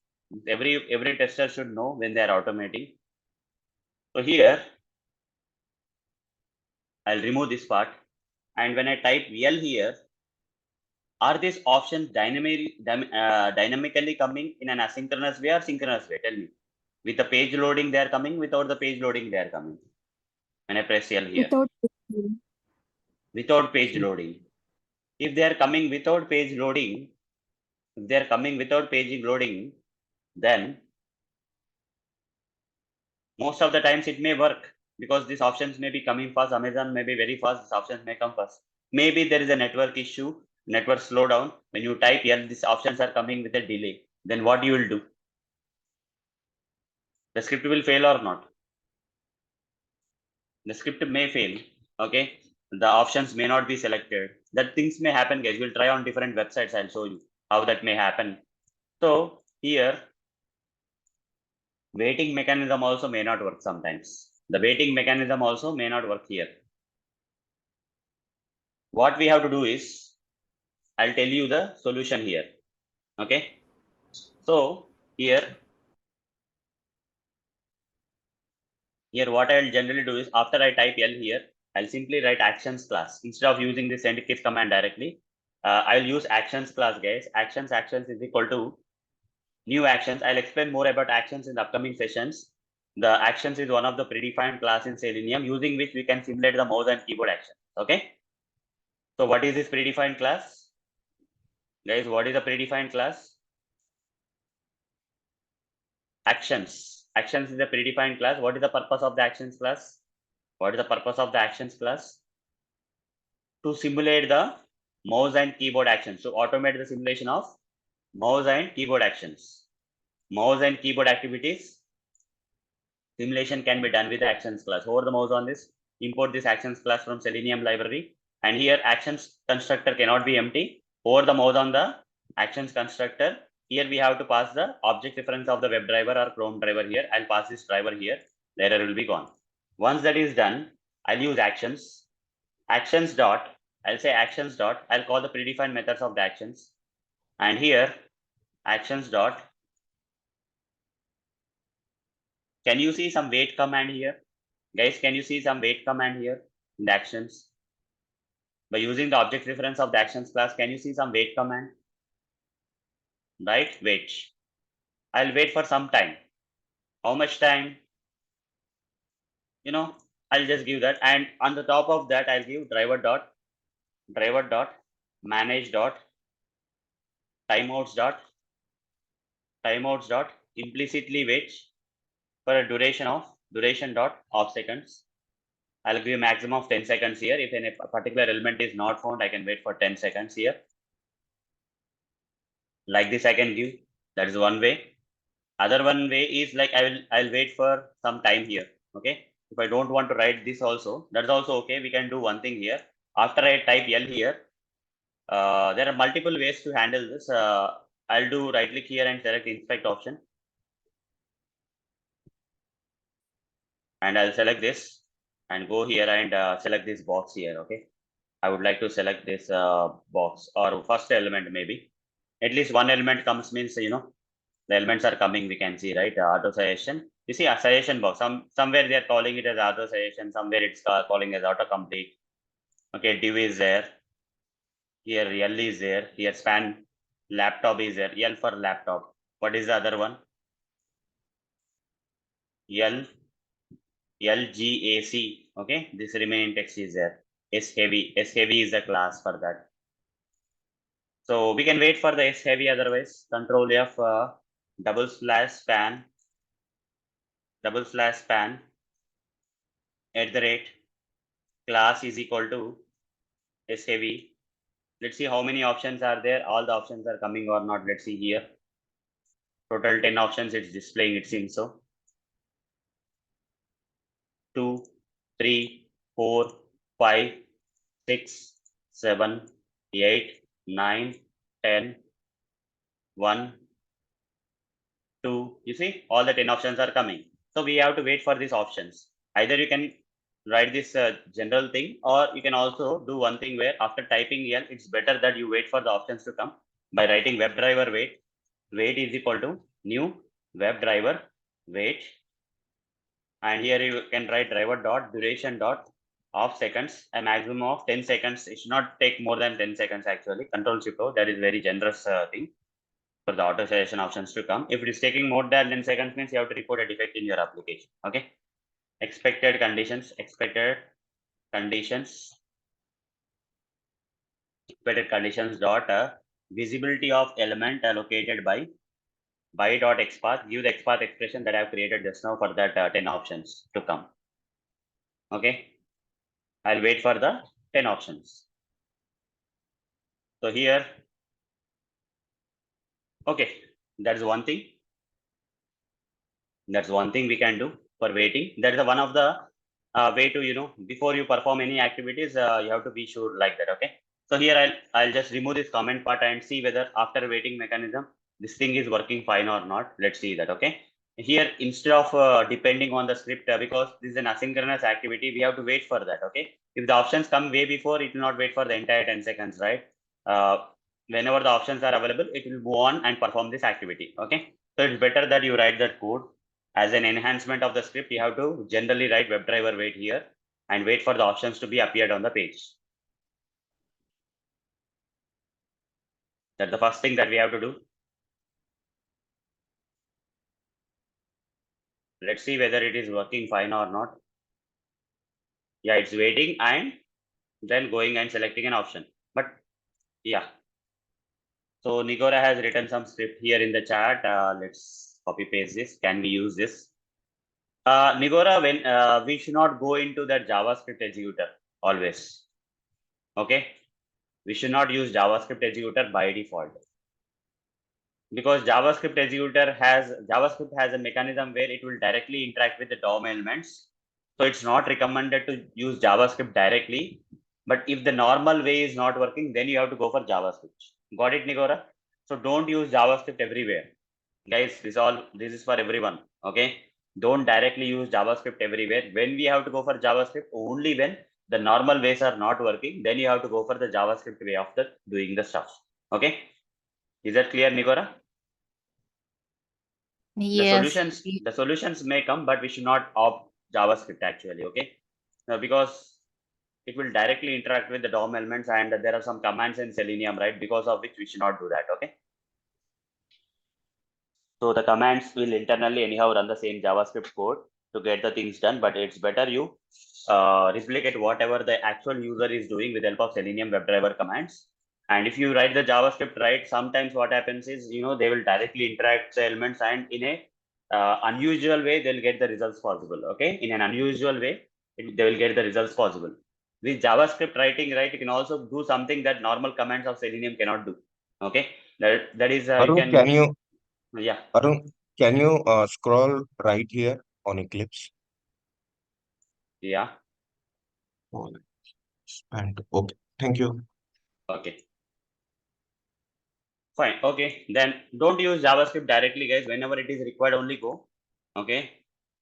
every tester should know when they are automating. So here I'll remove this part, and when I type L here, are these options dynamically coming in an asynchronous way or synchronous way? Tell me. With the page loading they are coming, without the page loading they are coming. When I press L here. Without page loading. If they are coming without page loading, then most of the times it may work because these options may be coming fast. Amazon may be very fast. These options may come fast. Maybe there is a network issue, network slowdown. When you type L, these options are coming with a delay. Then what you will do? The script will fail or not? The script may fail. Okay. The options may not be selected. That things may happen, guys. We'll try on different websites. I'll show you how that may happen. So here, waiting mechanism also may not work sometimes. The waiting mechanism also may not work here. What we have to do is, I'll tell you the solution here. Okay. So here what I'll generally do is after I type L here, I'll simply write actions class instead of using the send case command directly. I'll use actions class, guys. Actions is equal to new actions. I'll explain more about actions in the upcoming sessions. The actions is one of the predefined class in Selenium using which we can simulate the mouse and keyboard action. Okay. So what is this predefined class? Guys, what is a predefined class? Actions. Actions is a predefined class. What is the purpose of the actions class? What is the purpose of the actions class? To simulate the mouse and keyboard actions. So automate the simulation of mouse and keyboard actions. Mouse and keyboard activities. Simulation can be done with the actions class. Over the mouse on this, import this actions class from Selenium library. And here actions constructor cannot be empty. Over the mouse on the actions constructor, here we have to pass the object reference of the WebDriver or Chrome driver here. I'll pass this driver here. The error will be gone. Once that is done, I'll use actions. actions dot, I'll say actions dot, I'll call the predefined methods of the actions. And here actions dot, can you see some wait command here? Guys, can you see some wait command here in the actions? By using the object reference of the actions class, can you see some wait command? Right, wait. I'll wait for some time. How much time? I'll just give that. And on the top of that, I'll give driver dot manage dot timeouts dot implicitly wait for a duration dot of seconds. I'll give a maximum of 10 seconds here. If any particular element is not found, I can wait for 10 seconds here. Like this, I can give. That is one way. Other one way is like I'll wait for some time here. Okay. If I don't want to write this also, that's also okay. We can do one thing here. After I type L here, there are multiple ways to handle this. I'll do right click here and select inspect option. And I'll select this and go here and select this box here. Okay. I would like to select this box or first element maybe. At least one element comes means, the elements are coming, we can see, right? Auto suggestion. You see a suggestion box. Somewhere they are calling it as auto suggestion. Somewhere it's calling as autocomplete. Okay, div is there. Here L is there. Here span laptop is there. L for laptop. What is the other one? LGAC. Okay, this remaining text is there. S heavy is the class for that. So we can wait for the S heavy, otherwise Control F, double slash span @ class is equal to S heavy. Let's see how many options are there. All the options are coming or not. Let's see here. Total 10 options it's displaying, it seems so. 2, 3, 4, 5, 6, 7, 8, 9, 10, 1, 2. You see, all the 10 options are coming. So we have to wait for these options. Either you can write this general thing, or you can also do one thing where after typing L, it's better that you wait for the options to come by writing WebDriver wait. Wait is equal to new WebDriver wait. And here you can write driver dot duration dot of seconds, a maximum of 10 seconds. It should not take more than 10 seconds actually. Control Shift O, that is very generous thing for the auto suggestion options to come. If it is taking more than 10 seconds, means you have to report a defect in your application. Okay. Expected conditions dot visibility of element allocated by dot XPath. Give the XPath expression that I have created just now for that 10 options to come. Okay. I'll wait for the 10 options. So here, okay, that's one thing. That's one thing we can do for waiting. That is one of the way to, before you perform any activities, you have to be sure like that. Okay. So here I'll just remove this comment part and see whether after waiting mechanism, this thing is working fine or not. Let's see that. Okay. Here, instead of depending on the script, because this is an asynchronous activity, we have to wait for that. Okay. If the options come way before, it will not wait for the entire 10 seconds, right? Whenever the options are available, it will go on and perform this activity. Okay. So it's better that you write that code. As an enhancement of the script, you have to generally write WebDriver wait here and wait for the options to be appeared on the page. That's the first thing that we have to do. Let's see whether it is working fine or not. Yeah, it's waiting and then going and selecting an option. But yeah. So Nigora has written some script here in the chat. Let's copy paste this. Can we use this? Nigora, when we should not go into that JavaScript executor always. Okay. We should not use JavaScript executor by default. Because JavaScript has a mechanism where it will directly interact with the DOM elements. So it's not recommended to use JavaScript directly. But if the normal way is not working, then you have to go for JavaScript. Got it, Nigora? So don't use JavaScript everywhere. Guys, this is for everyone. Okay. Don't directly use JavaScript everywhere. When we have to go for JavaScript, only when the normal ways are not working, then you have to go for the JavaScript way of doing the stuff. Okay, is that clear, Nigora? Yes. The solutions may come, but we should not opt JavaScript actually. Okay, now, because it will directly interact with the DOM elements, and there are some commands in Selenium, right? Because of which we should not do that. Okay. So the commands will internally anyhow run the same JavaScript code to get the things done, but it's better you replicate whatever the actual user is doing with the help of Selenium WebDriver commands. And if you write the JavaScript right, sometimes what happens is, they will directly interact the elements, and in a unusual way, they'll get the results possible. Okay, in an unusual way, they will get the results possible. With JavaScript writing, right, you can also do something that normal commands of Selenium cannot do. Okay, that is Arun, yeah. Arun, can you scroll right here on Eclipse? Yeah. And okay, thank you. Okay. Fine. Okay. Then don't use JavaScript directly, guys. Whenever it is required, only go. Okay.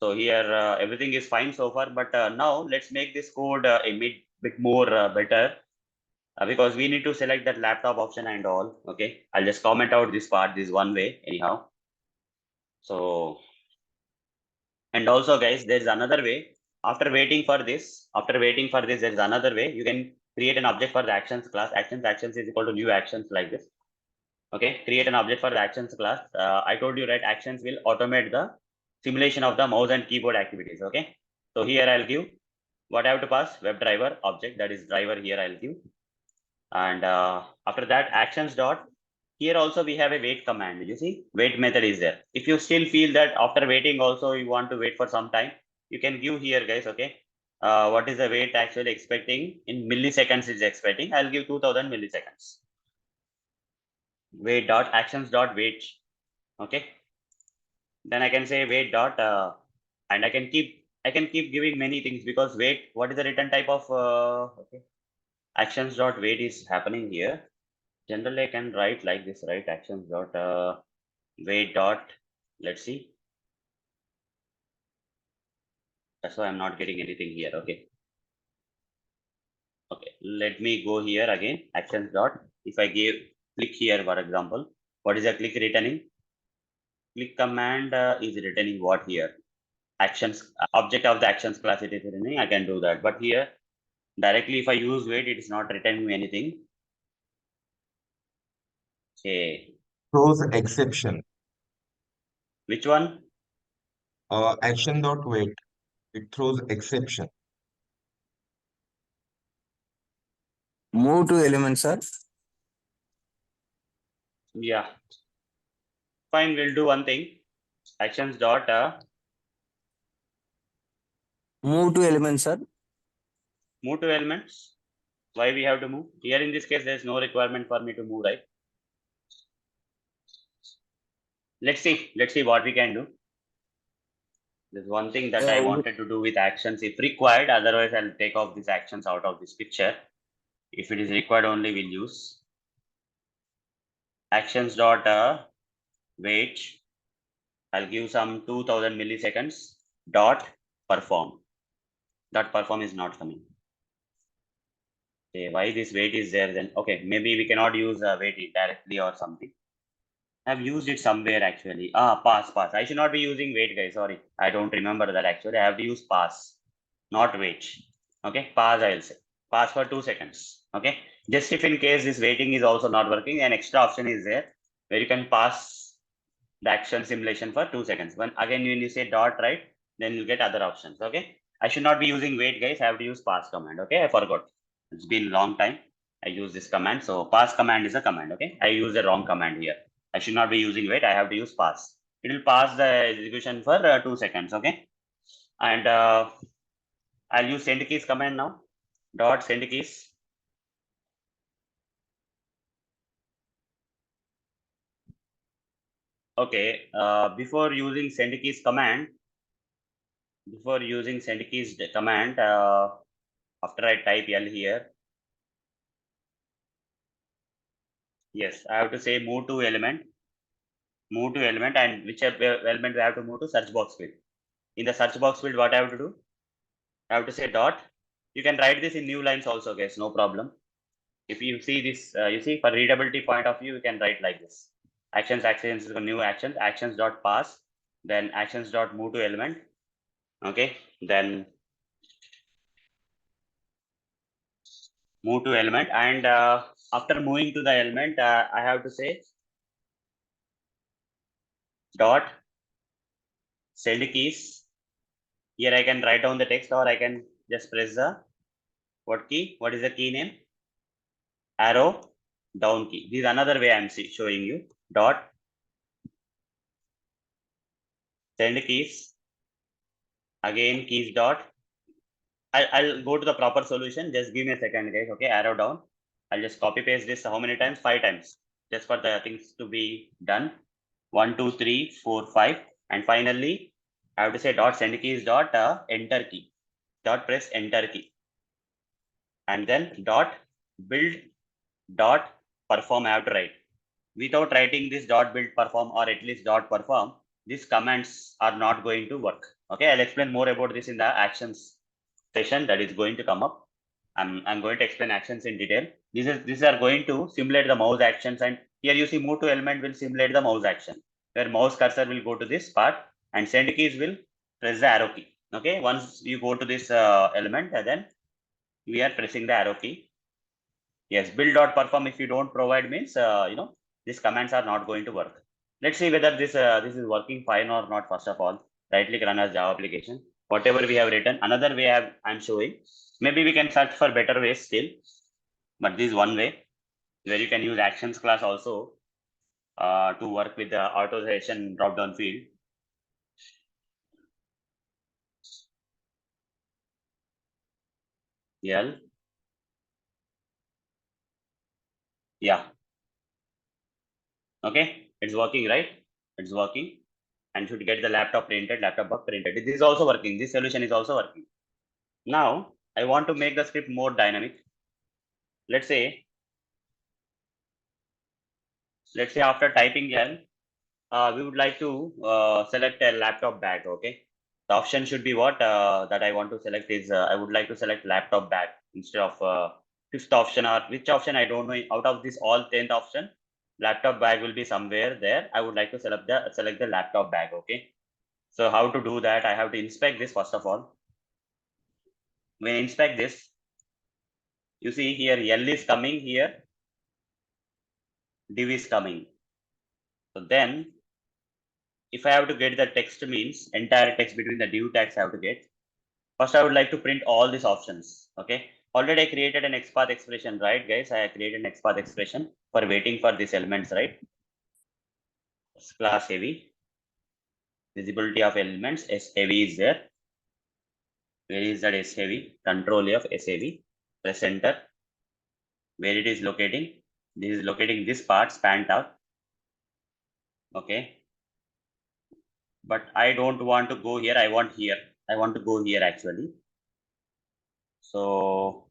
So here everything is fine so far, but now let's make this code a bit more better because we need to select that laptop option and all. Okay. I'll just comment out this part this one way anyhow. So, and also guys, there's another way. After waiting for this, there's another way. You can create an object for the actions class. Actions is equal to new actions like this. Okay, create an object for the actions class. I told you, right, actions will automate the simulation of the mouse and keyboard activities. Okay, so here I'll give what I have to pass, WebDriver object, that is driver here I'll give. And after that, actions dot, here also we have a wait command. You see, wait method is there. If you still feel that after waiting also you want to wait for some time, you can give here, guys. Okay, what is the wait actually expecting in milliseconds is expecting. I'll give 2000 milliseconds. Wait dot actions dot wait. Okay, then I can say wait dot and I can keep giving many things, because wait, what is the return type of okay, actions dot wait is happening here. Generally I can write like this, right? Actions dot wait dot, let's see. That's why I'm not getting anything here. Okay, let me go here again. Actions dot, if I click here, for example, what is the click returning? Click command is returning what here? Actions, object of the actions class it is returning. I can do that, but here directly if I use wait, it is not returning me anything. Okay, Throws exception. which one? Action dot wait. It throws exception. Move to element, sir. Yeah, fine, we'll do one thing. Actions dot Move to element, sir. move to elements. Why we have to move? Here in this case, there's no requirement for me to move, right? Let's see what we can do. There's one thing that I wanted to do with actions if required. Otherwise, I'll take off these actions out of this picture. If it is required only, we'll use actions dot wait. I'll give some 2000 milliseconds dot perform. Dot perform is not coming. Okay, why this wait is there then? Okay, maybe we cannot use wait directly or something. I've used it somewhere actually. Pass. I should not be using wait, guys. Sorry, I don't remember that actually. I have to use pass, not wait. Okay, pass I'll say. Pass for 2 seconds. Okay, just if in case this waiting is also not working, an extra option is there where you can pass the action simulation for 2 seconds. When you say dot, right, then you'll get other options. Okay, I should not be using wait, guys. I have to use pass command. Okay, I forgot. It's been a long time I use this command. So pass command is a command. Okay, I use the wrong command here. I should not be using wait. I have to use pass. It will pass the execution for 2 seconds. Okay, and I'll use send keys command now. Dot send keys. Okay, before using send keys command, after I type L here, yes, I have to say move to element, and whichever element we have to move to search box field. In the search box field, what I have to do? I have to say dot You can write this in new lines also, guys, no problem. If you see this, you see for readability point of view, you can write like this. Actions is a new actions, actions dot pass, then actions dot move to element. Okay, then move to element, and after moving to the element, I have to say dot send keys. Here I can write down the text, or I can just press the what key? What is the key name? Arrow down key. This is another way I am showing you. Dot send keys. Again keys dot. I'll go to the proper solution. Just give me a second, guys. Okay, arrow down. I'll just copy paste this how many times? 5 times. Just for the things to be done. 1, 2, 3, 4, 5. And finally, I have to say dot send keys dot enter key. Dot press enter key. And then dot build dot perform. I have to write. Without writing this dot build perform, or at least dot perform, these commands are not going to work. Okay, I'll explain more about this in the actions session that is going to come up. I'm going to explain actions in detail. These are going to simulate the mouse actions, and here you see move to element will simulate the mouse action, where mouse cursor will go to this part and send keys will press the arrow key. Okay, once you go to this element, then we are pressing the arrow key. Yes, build dot perform if you don't provide means these commands are not going to work. Let's see whether this is working fine or not. First of all, right click run as Java application. Whatever we have written, another way I'm showing. Maybe we can search for better ways still, but this is one way where you can use actions class also to work with the authorization drop down field. Yeah. Okay, it's working, right? It's working, and should get the laptop printed, laptop bug printed. This is also working. This solution is also working. Now I want to make the script more dynamic. Let's say after typing L, we would like to select a laptop bag. Okay, the option should be what that I want to select is I would like to select laptop bag instead of fifth option, or which option I don't know. Out of this all 10th option, laptop bag will be somewhere there. I would like to select the laptop bag. Okay, so how to do that? I have to inspect this first of all. When I inspect this, you see here L is coming, here div is coming. So then if I have to get the text means entire text between the div tags I have to get. First, I would like to print all these options. Okay. Already I created an XPath expression, right, guys? I created an XPath expression for waiting for these elements, right? It's class heavy. Visibility of elements, S heavy is there. Where is that S heavy? Control F S heavy. Press enter. Where it is locating? This is locating this part, span tag. Okay. But I don't want to go here. I want here. I want to go here actually. So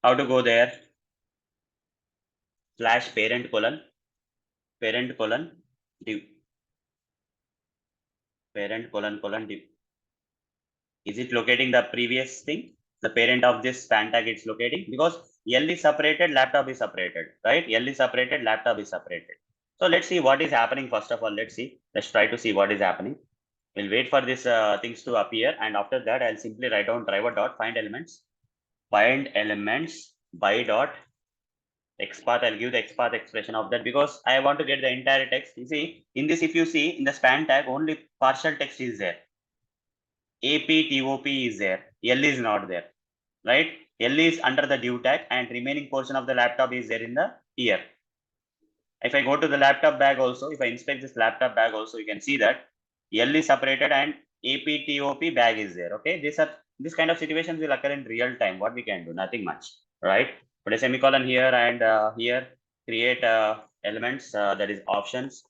how to go there? Slash parent colon div. Parent colon div. Is it locating the previous thing? The parent of this span tag it's locating, because L is separated, laptop is separated, right? L is separated, laptop is separated. So let's see what is happening. First of all, let's try to see what is happening. We'll wait for this things to appear, and after that I'll simply write down driver dot find elements by dot XPath. I'll give the XPath expression of that because I want to get the entire text. You see in this, if you see in the span tag, only partial text is there. APTOP is there. L is not there, right? L is under the div tag, and remaining portion of the laptop is there in the here. If I go to the laptop bag also, if I inspect this laptop bag also, you can see that L is separated and APTOP bag is there. Okay, this kind of situations will occur in real time. What we can do? Nothing much, right? Put a semicolon here, and here create elements, that is options.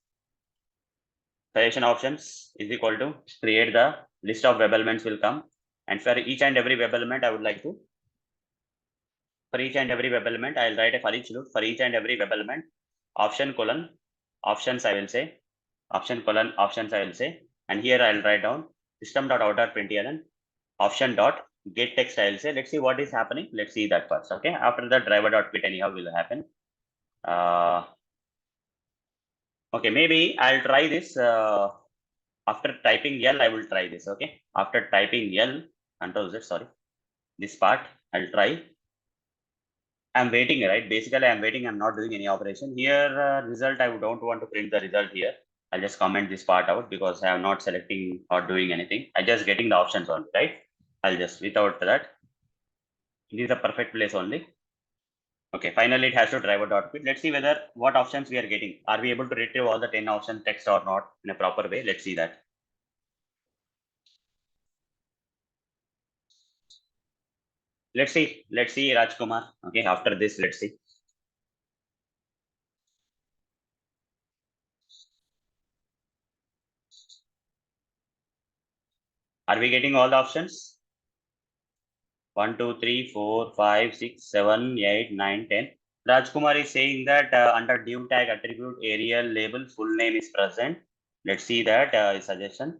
Suggestion options is equal to create the list of web elements will come, and for each and every web element I would like to, for each and every web element I'll write a for each loop. For each and every web element, option colon options I will say, option colon options I will say, and here I'll write down system.out.println option dot get text, I'll say. Let's see what is happening. Let's see that first. Okay. After that, driver dot quit anyhow will happen. Okay, maybe I'll try this. After typing L, I will try this. Okay. After typing L, Control Z, sorry. This part I'll try. I'm waiting, right? Basically, I'm waiting. I'm not doing any operation here. Result, I don't want to print the result here. I'll just comment this part out because I am not selecting or doing anything. I'm just getting the options only, right? I'll just, without that, this is the perfect place only. Okay, finally it has to driver dot quit. Let's see whether what options we are getting. Are we able to retrieve all the 10 options text or not in a proper way? Let's see that. Let's see Rajkumar. Okay, after this, let's see. Are we getting all the options? 1, 2, 3, 4, 5, 6, 7, 8, 9, 10. Rajkumar is saying that under div tag attribute area label full name is present. Let's see that suggestion.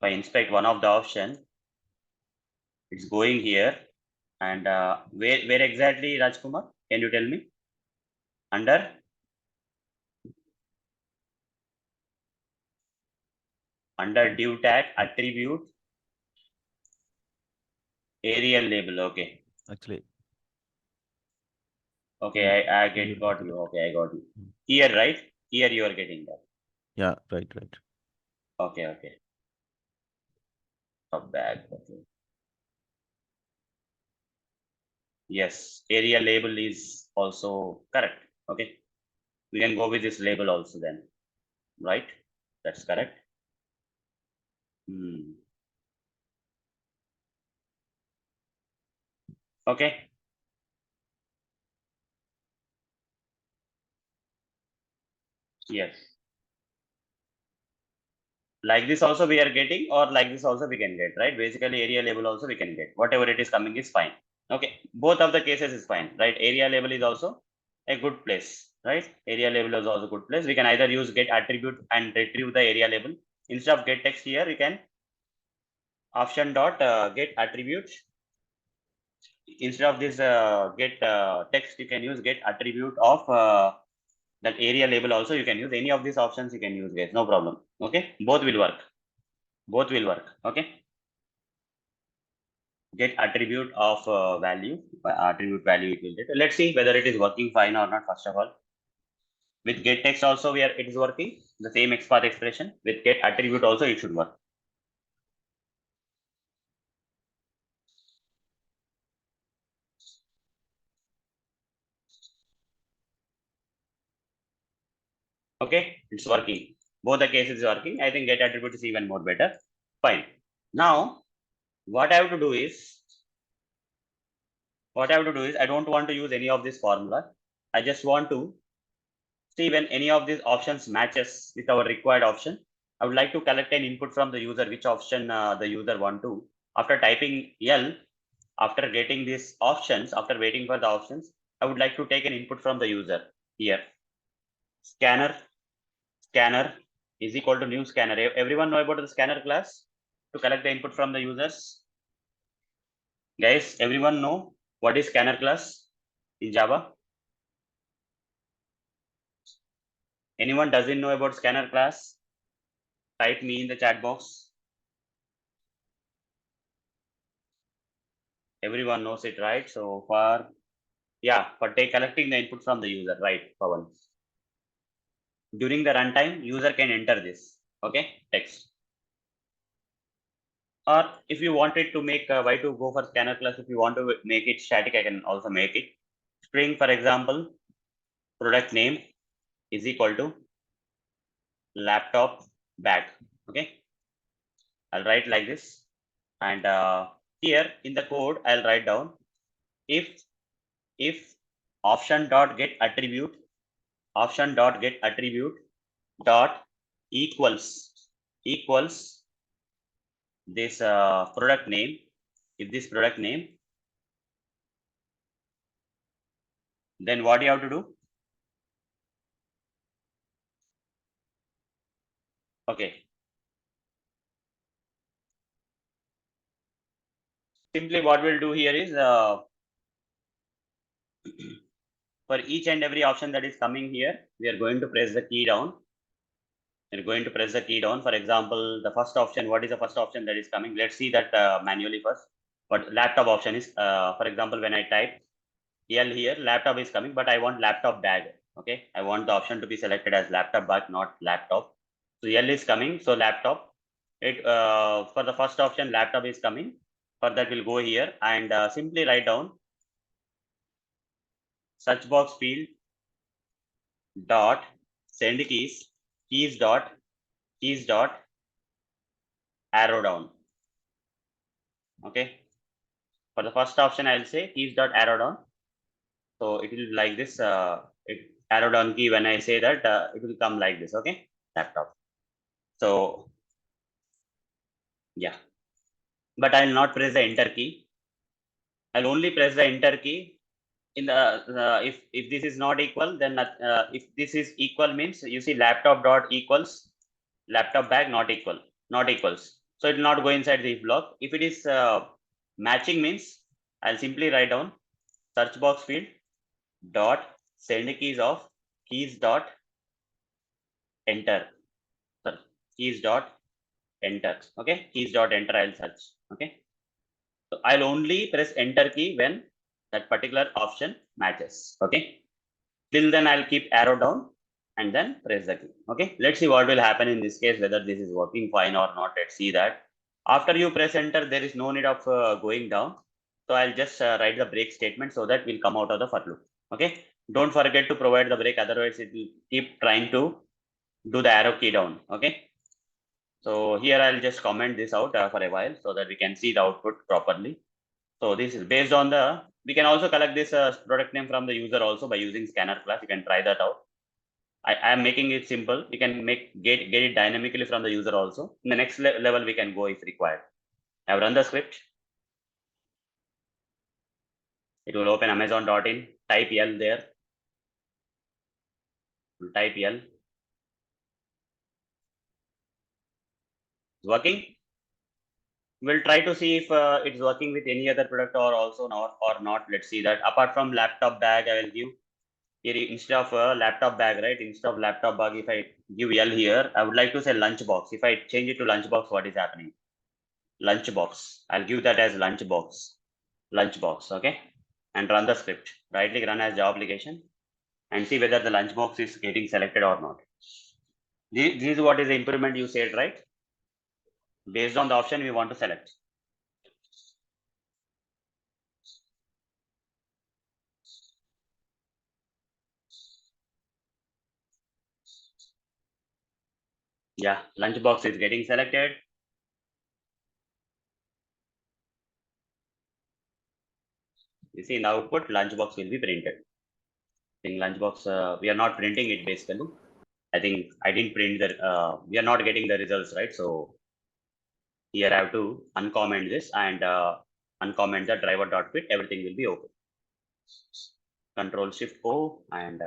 If I inspect one of the option, it's going here. And where exactly, Rajkumar? Can you tell me? Under div tag attribute area label. Okay. Actually, Okay, I got you. Okay, I got you. Here, right? Here you are getting that. yeah, right. Okay. Top bag. Okay. Yes, area label is also correct. Okay. We can go with this label also then. Right? That's correct. Okay. Yes. Like this also we are getting, or like this also we can get, right? Basically area label also we can get. Whatever it is coming is fine. Okay. Both of the cases is fine, right? Area label is also a good place, right? Area label is also a good place. We can either use get attribute and retrieve the area label. Instead of get text here, we can option dot get attribute. Instead of this get text, you can use get attribute of that area label also. You can use any of these options. You can use, guys, no problem. Okay, both will work. Okay, get attribute of value. Attribute value it will get. Let's see whether it is working fine or not. First of all, with get text also it is working. The same XPath expression with get attribute also it should work. Okay, it's working. Both the cases is working. I think get attribute is even more better. Fine. Now, what I have to do is I don't want to use any of this formula. I just want to see when any of these options matches with our required option. I would like to collect an input from the user, which option the user want to. After typing L, after getting these options, after waiting for the options, I would like to take an input from the user here. Scanner is equal to new scanner. Everyone know about the scanner class to collect the input from the users? Guys, everyone know what is scanner class in Java? Anyone doesn't know about scanner class? Type me in the chat box. Everyone knows it, right? So for collecting the input from the user, right, Pawan? During the runtime, user can enter this, okay, text. Or if you wanted to make why to go for scanner class, if you want to make it static, I can also make it. String, for example, product name is equal to laptop bag. Okay, I'll write like this, and here in the code I'll write down if option dot get attribute dot equals this product name. If this product name, then what you have to do? Okay. simply what we'll do here is for each and every option that is coming here, we are going to press the key down. We're going to press the key down. For example, the first option, what is the first option that is coming? Let's see that manually first. But laptop option is, for example, when I type L here, laptop is coming, but I want laptop bag. Okay, I want the option to be selected as laptop bag, not laptop. So L is coming, so laptop. It for the first option, laptop is coming. For that, we'll go here and simply write down search box field dot send keys dot arrow down. Okay, for the first option, I'll say keys dot arrow down. So it will like this. Arrow down key. When I say that, it will come like this. Okay, laptop. So yeah, but I'll not press the enter key. I'll only press the enter key in the if this is not equal, then if this is equal means you see laptop dot equals laptop bag not equals. So it will not go inside the if block. If it is matching means I'll simply write down search box field dot send keys dot enter. Sorry, keys dot enter. Okay, keys dot enter. I'll search. Okay, so I'll only press enter key when that particular option matches. Okay, till then I'll keep arrow down and then press the key. Okay, let's see what will happen in this case, whether this is working fine or not. Let's see that. After you press enter, there is no need of going down. So I'll just write the break statement so that we'll come out of the for loop. Okay, don't forget to provide the break, otherwise it will keep trying to do the arrow key down. Okay, so here I'll just comment this out for a while so that we can see the output properly. So this is based on the, we can also collect this product name from the user also by using scanner class. You can try that out. I am making it simple. You can get it dynamically from the user also. In the next level, we can go if required. I've run the script. It will open amazon.in, type L there. We'll type L. It's working. We'll try to see if it's working with any other product or also not or not. Let's see that. Apart from laptop bag, I will give here instead of laptop bag, right? Instead of laptop bag, if I give L here, I would like to say lunchbox. If I change it to lunchbox, what is happening? Lunchbox. I'll give that as lunchbox. Okay, and run the script. Right click, run as Java application, and see whether the lunchbox is getting selected or not. This is what is the improvement you said, right? Based on the option we want to select. Yeah, lunchbox is getting selected. You see in the output, lunchbox will be printed. I think lunchbox, we are not printing it basically. I think I didn't print the, we are not getting the results, right? So here I have to uncomment this and uncomment the driver.fit, everything will be open. Control Shift O and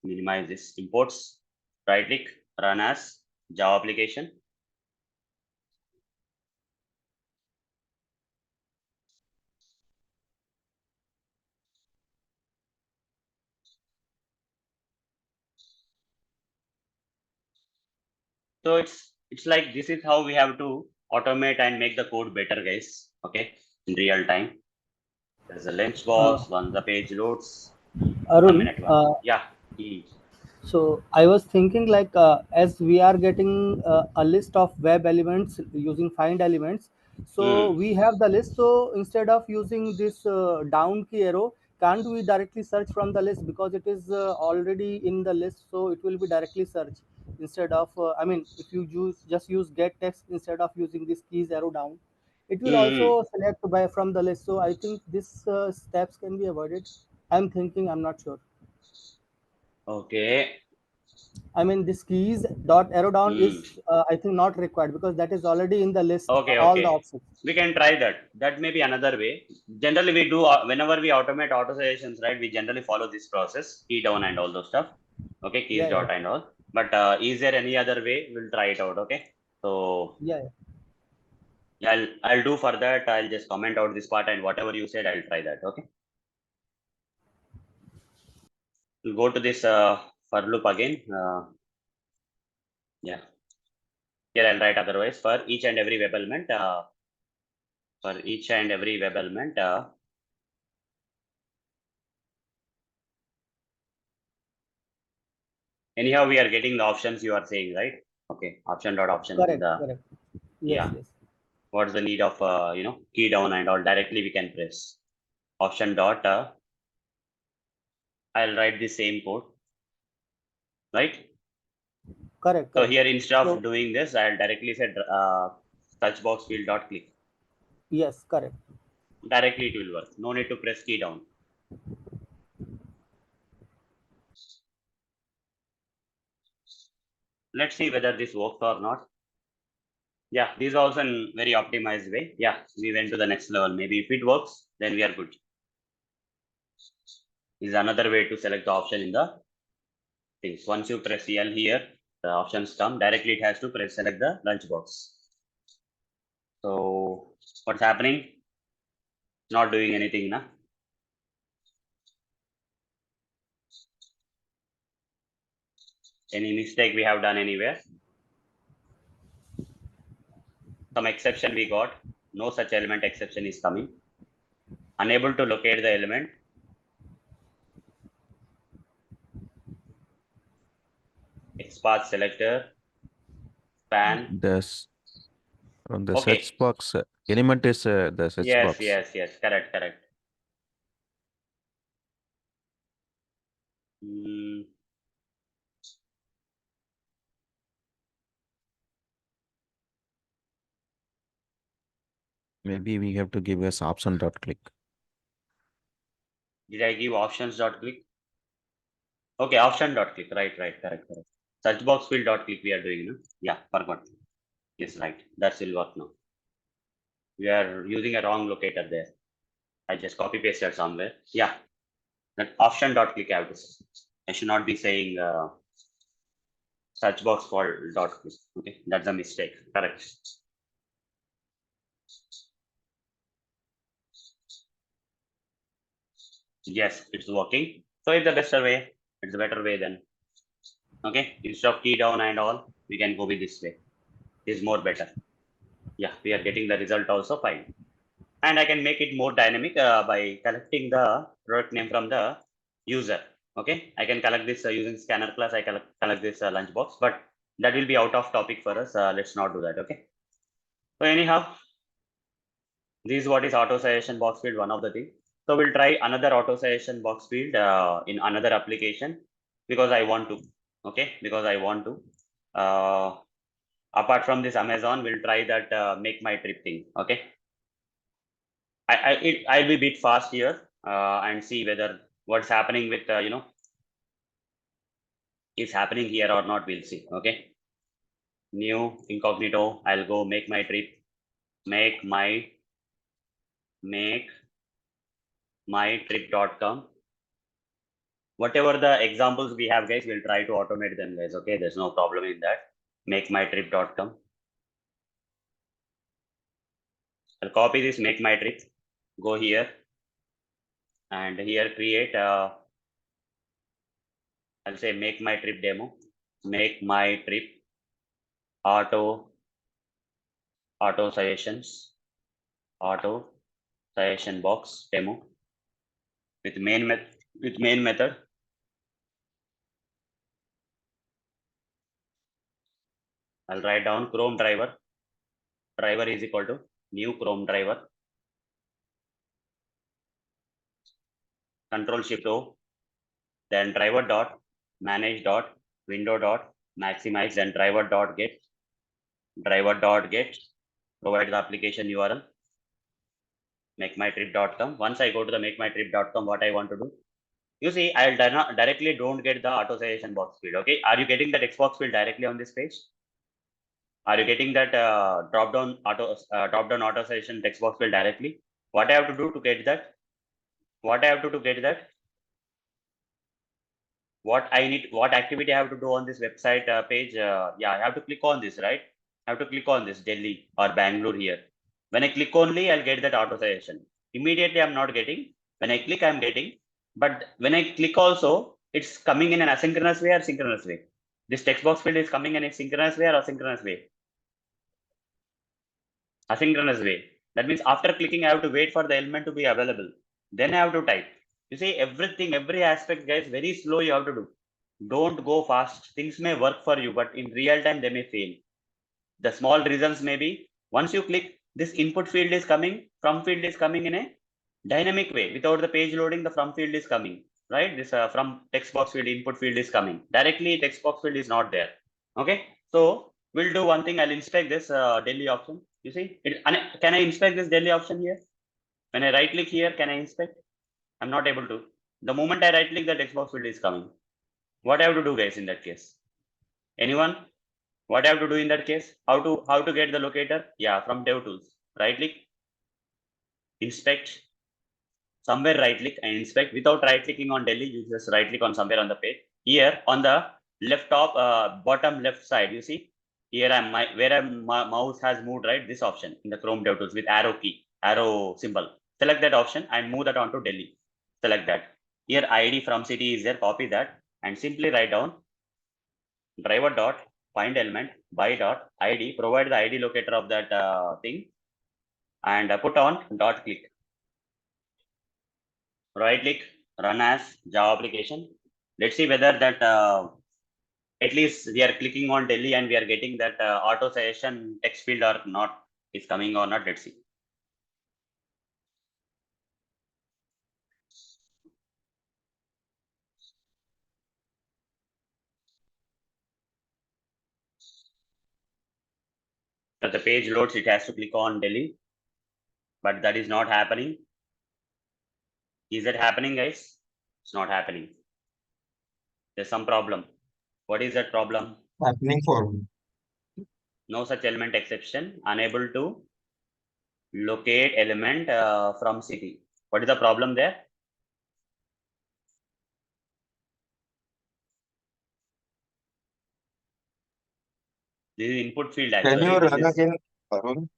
minimize this imports. Right click, run as Java application. So it's like this is how we have to automate and make the code better, guys. Okay, in real time. There's a lens box once the page loads. Arun, Yeah. so I was thinking like as we are getting a list of web elements using find elements, so we have the list. So instead of using this down key arrow, can't we directly search from the list because it is already in the list? So it will be directly search instead of I mean, if you just use get text instead of using this keys arrow down, it will also select by from the list. So I think this steps can be avoided. I'm thinking, I'm not sure. Okay. I mean, this keys dot arrow down is, I think, not required because that is already in the list. Okay, all okay. the options. We can try that. That may be another way. Generally, we do whenever we automate auto suggestions, right? We generally follow this process, key down and all those stuff. Okay, keys dot and all. But is there any other way? We'll try it out. Okay. So yeah. Yeah, I'll do for that. I'll just comment out this part and whatever you said, I'll try that. Okay. We'll go to this for loop again. Yeah. Here I'll write otherwise for each and every web element. For each and every web element. Anyhow, we are getting the options you are saying, right? Okay. Option.options. Correct. Correct. Yes. Yeah. Yes. What's the need of key down and all directly we can press option dot. I'll write the same code, right? Correct. So Correct. here instead So of doing this, I'll directly say search box field dot click. yes. Correct. Directly it will work. No need to press key down. Let's see whether this works or not. Yeah, this is also in very optimized way. Yeah, we went to the next level. Maybe if it works, then we are good. This is another way to select the option in the things. Once you press L here, the options come. Directly it has to press select the lunch box. So what's happening? Not doing anything now. Any mistake we have done anywhere? Some exception we got. No such element exception is coming. Unable to locate the element. XPath selector. Span. This on the Okay. search box element is the search box. Yes. Correct. Maybe we have to give us option dot click. Did I give options dot click? Okay, option dot click. Right. Correct. Search box field dot click we are doing. No? Yeah, forgot. Yes, right. That will work now. We are using a wrong locator there. I just copy pasted somewhere. Yeah. That option dot click I have to say. I should not be saying search box for dot click. Okay, that's a mistake. Correct. Yes, it's working. So it's the better way. It's a better way then. Okay, instead of key down and all, we can go with this way. It's more better. Yeah, we are getting the result also fine. And I can make it more dynamic by collecting the product name from the user. Okay, I can collect this using scanner class. I collect this lunchbox, but that will be out of topic for us. Let's not do that. Okay. So anyhow, this is what is auto suggestion box field. One of the things. So we'll try another auto suggestion box field in another application because I want to. Okay, because I want to. Apart from this Amazon, we'll try that make my trip thing. Okay. I'll be a bit fast here and see whether what's happening with is happening here or not. We'll see. Okay. New incognito. I'll go make my trip. Make my trip.com. Whatever the examples we have, guys, we'll try to automate them, guys. Okay, there's no problem in that. Make my trip.com. I'll copy this make my trip. Go here and here create. I'll say make my trip demo. Make my trip auto suggestions. Auto suggestion box demo with main method. I'll write down Chrome driver is equal to new Chrome driver. Control Shift O. Then driver dot manage dot window dot maximize. Then driver dot get provide the application URL makemytrip.com. Once I go to the makemytrip.com, what I want to do, you see, I'll directly don't get the auto suggestion box field. Okay, are you getting that Xbox field directly on this page? Are you getting that drop-down auto suggestion text box field directly? What I have to do to get that? What activity I have to do on this website page? Yeah, I have to click on this, right? I have to click on this Delhi or Bangalore here. When I click only, I'll get that auto suggestion. Immediately, I'm not getting. When I click, I'm getting. But when I click also, it's coming in an asynchronous way or synchronous way. This text box field is coming in a synchronous way or asynchronous way. Asynchronous way. That means after clicking, I have to wait for the element to be available. Then I have to type. You see, everything, every aspect, guys, very slow you have to do. Don't go fast. Things may work for you, but in real time, they may fail. The small reasons may be, once you click, this input field is coming, from field is coming in a dynamic way. Without the page loading, the from field is coming, right? This from text box field, input field is coming. Directly, text box field is not there. Okay, so we'll do one thing. I'll inspect this Delhi option. You see, can I inspect this Delhi option here? When I right click here, can I inspect? I'm not able to. The moment I right click, the text box field is coming. What I have to do, guys, in that case? Anyone? What I have to do in that case? How to get the locator? Yeah, from dev tools. Right click, inspect. Somewhere right click and inspect. Without right clicking on Delhi, you just right click on somewhere on the page. Here on the left top bottom left side, you see here where my mouse has moved, right? This option in the Chrome dev tools with arrow symbol. Select that option and move that onto Delhi. Select that. Here ID from city is there. Copy that and simply write down driver dot find element by dot ID. Provide the ID locator of that thing and put on dot click. Right click, run as Java application. Let's see whether that at least we are clicking on Delhi and we are getting that auto suggestion text field or not, is coming or not. Let's see. That the page loads, it has to click on Delhi, but that is not happening. Is it happening, guys? It's not happening. There's some problem. What is that problem? Happening for me. No such element exception, unable to locate element from city. What is the problem there? This is input field Can actually. you This run is, again, Arun?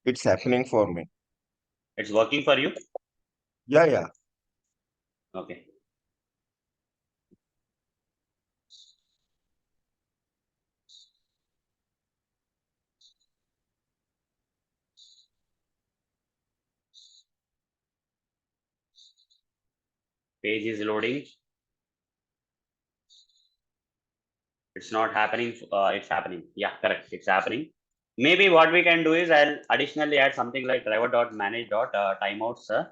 It's happening for me. it's working for you? Yeah. Okay. Page is loading. It's not happening. It's happening. Yeah, correct. It's happening. Maybe what we can do is I'll additionally add something like driver.manage.timeouts.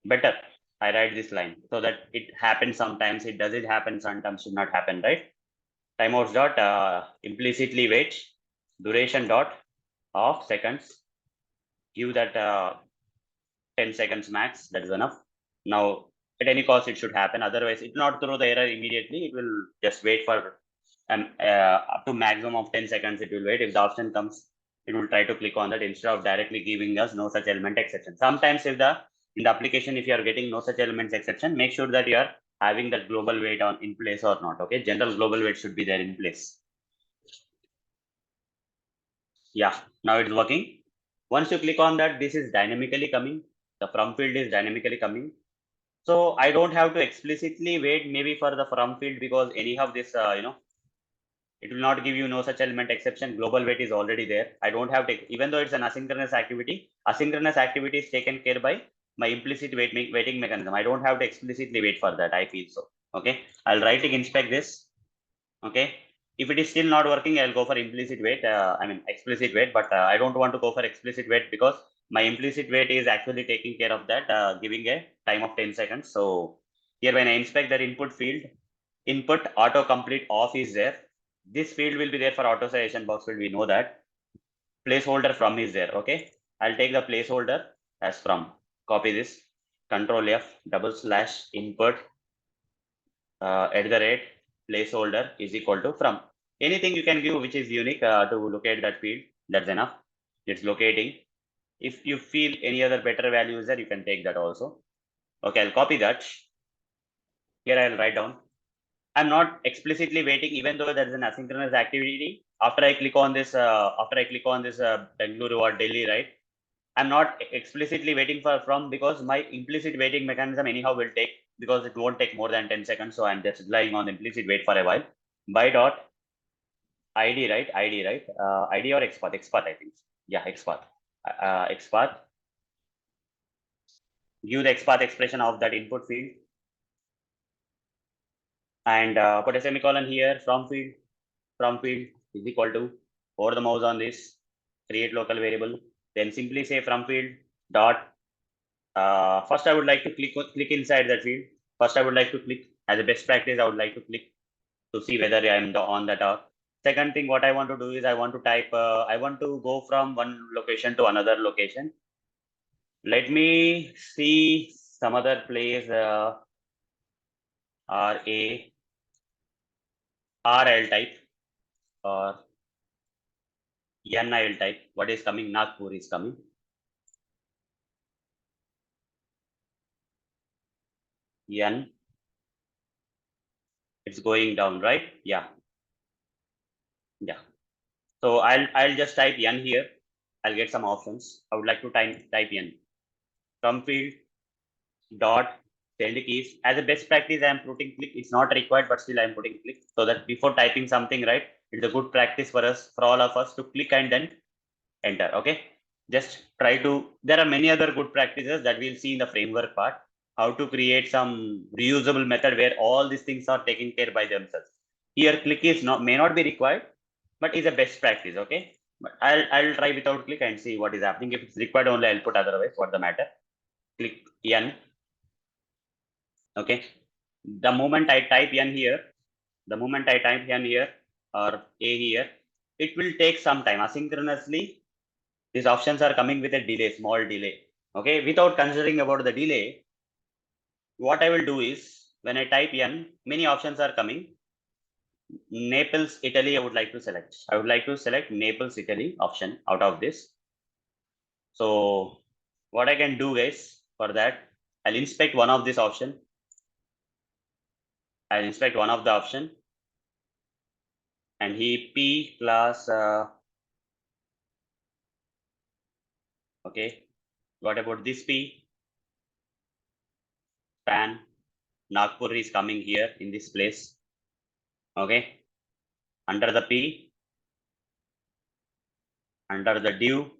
Better. I write this line so that it happens sometimes. It doesn't happen sometimes. Should not happen, right? Timeouts dot implicitly wait duration dot of seconds. Give that 10 seconds max. That is enough. Now, at any cost, it should happen. Otherwise, it will not throw the error immediately. It will just wait for up to maximum of 10 seconds. It will wait. If the option comes, it will try to click on that instead of directly giving us no such element exception. Sometimes if in the application, if you are getting no such elements exception, make sure that you are having that global wait on in place or not. Okay, general global wait should be there in place. Yeah, now it's working. Once you click on that, this is dynamically coming. The from field is dynamically coming. So I don't have to explicitly wait maybe for the from field because anyhow this it will not give you no such element exception. Global wait is already there. I don't have to, even though it's an asynchronous activity is taken care by my implicit waiting mechanism. I don't have to explicitly wait for that. I feel so. Okay, I'll right click inspect this. Okay, if it is still not working, I'll go for implicit wait. Explicit wait, but I don't want to go for explicit wait because my implicit wait is actually taking care of that, giving a time of 10 seconds. So here when I inspect that input field, input autocomplete off is there. This field will be there for auto suggestion box field. We know that. Placeholder from is there. Okay, I'll take the placeholder as from. Copy this. Control F / input @placeholder is equal to from. Anything you can give which is unique to locate that field. That's enough. It's locating. If you feel any other better values there, you can take that also. Okay, I'll copy that. Here I'll write down. I'm not explicitly waiting, even though there is an asynchronous activity. after I click on this Bengaluru or Delhi, right? I'm not explicitly waiting for from, because my implicit waiting mechanism anyhow will take, because it won't take more than 10 seconds. So I'm just relying on implicit wait for a while. By dot ID, right? ID, right? ID or XPath? XPath, I think. Yeah, XPath. XPath. Give the XPath expression of that input field. And put a semicolon here. From field is equal to, over the mouse on this, create local variable. Then simply say from field dot. First, I would like to click inside that field. First, I would like to click, as a best practice. I would like to click to see whether I am on that or. Second thing, what I want to do is I want to type. I want to go from one location to another location. Let me see some other place. RL type or NIL type. What is coming? Nagpur is coming. N. It's going down, right? Yeah. Yeah. So I'll just type N here. I'll get some options. I would like to type N. From field dot send keys. As a best practice, I am putting click. It's not required, but still I am putting click, so that before typing something, right, it's a good practice for us, for all of us, to click and then enter. Okay. Just try to. There are many other good practices that we'll see in the framework part. How to create some reusable method where all these things are taken care by themselves. Here, click is may not be required, but is a best practice. Okay. But I'll try without click and see what is happening. If it's required only, I'll put, otherwise, what the matter. Click N. Okay. The moment I type N here, or A here, it will take some time asynchronously. These options are coming with a delay, small delay. Okay. Without considering about the delay, what I will do is, when I type N, many options are coming. Naples, Italy, I would like to select. I would like to select Naples, Italy option out of this. So what I can do, guys, for that, I'll inspect one of this option. I'll inspect one of the option, and he P plus, okay. What about this P? Span. Nagpur is coming here in this place. Okay. Under the P, under the div,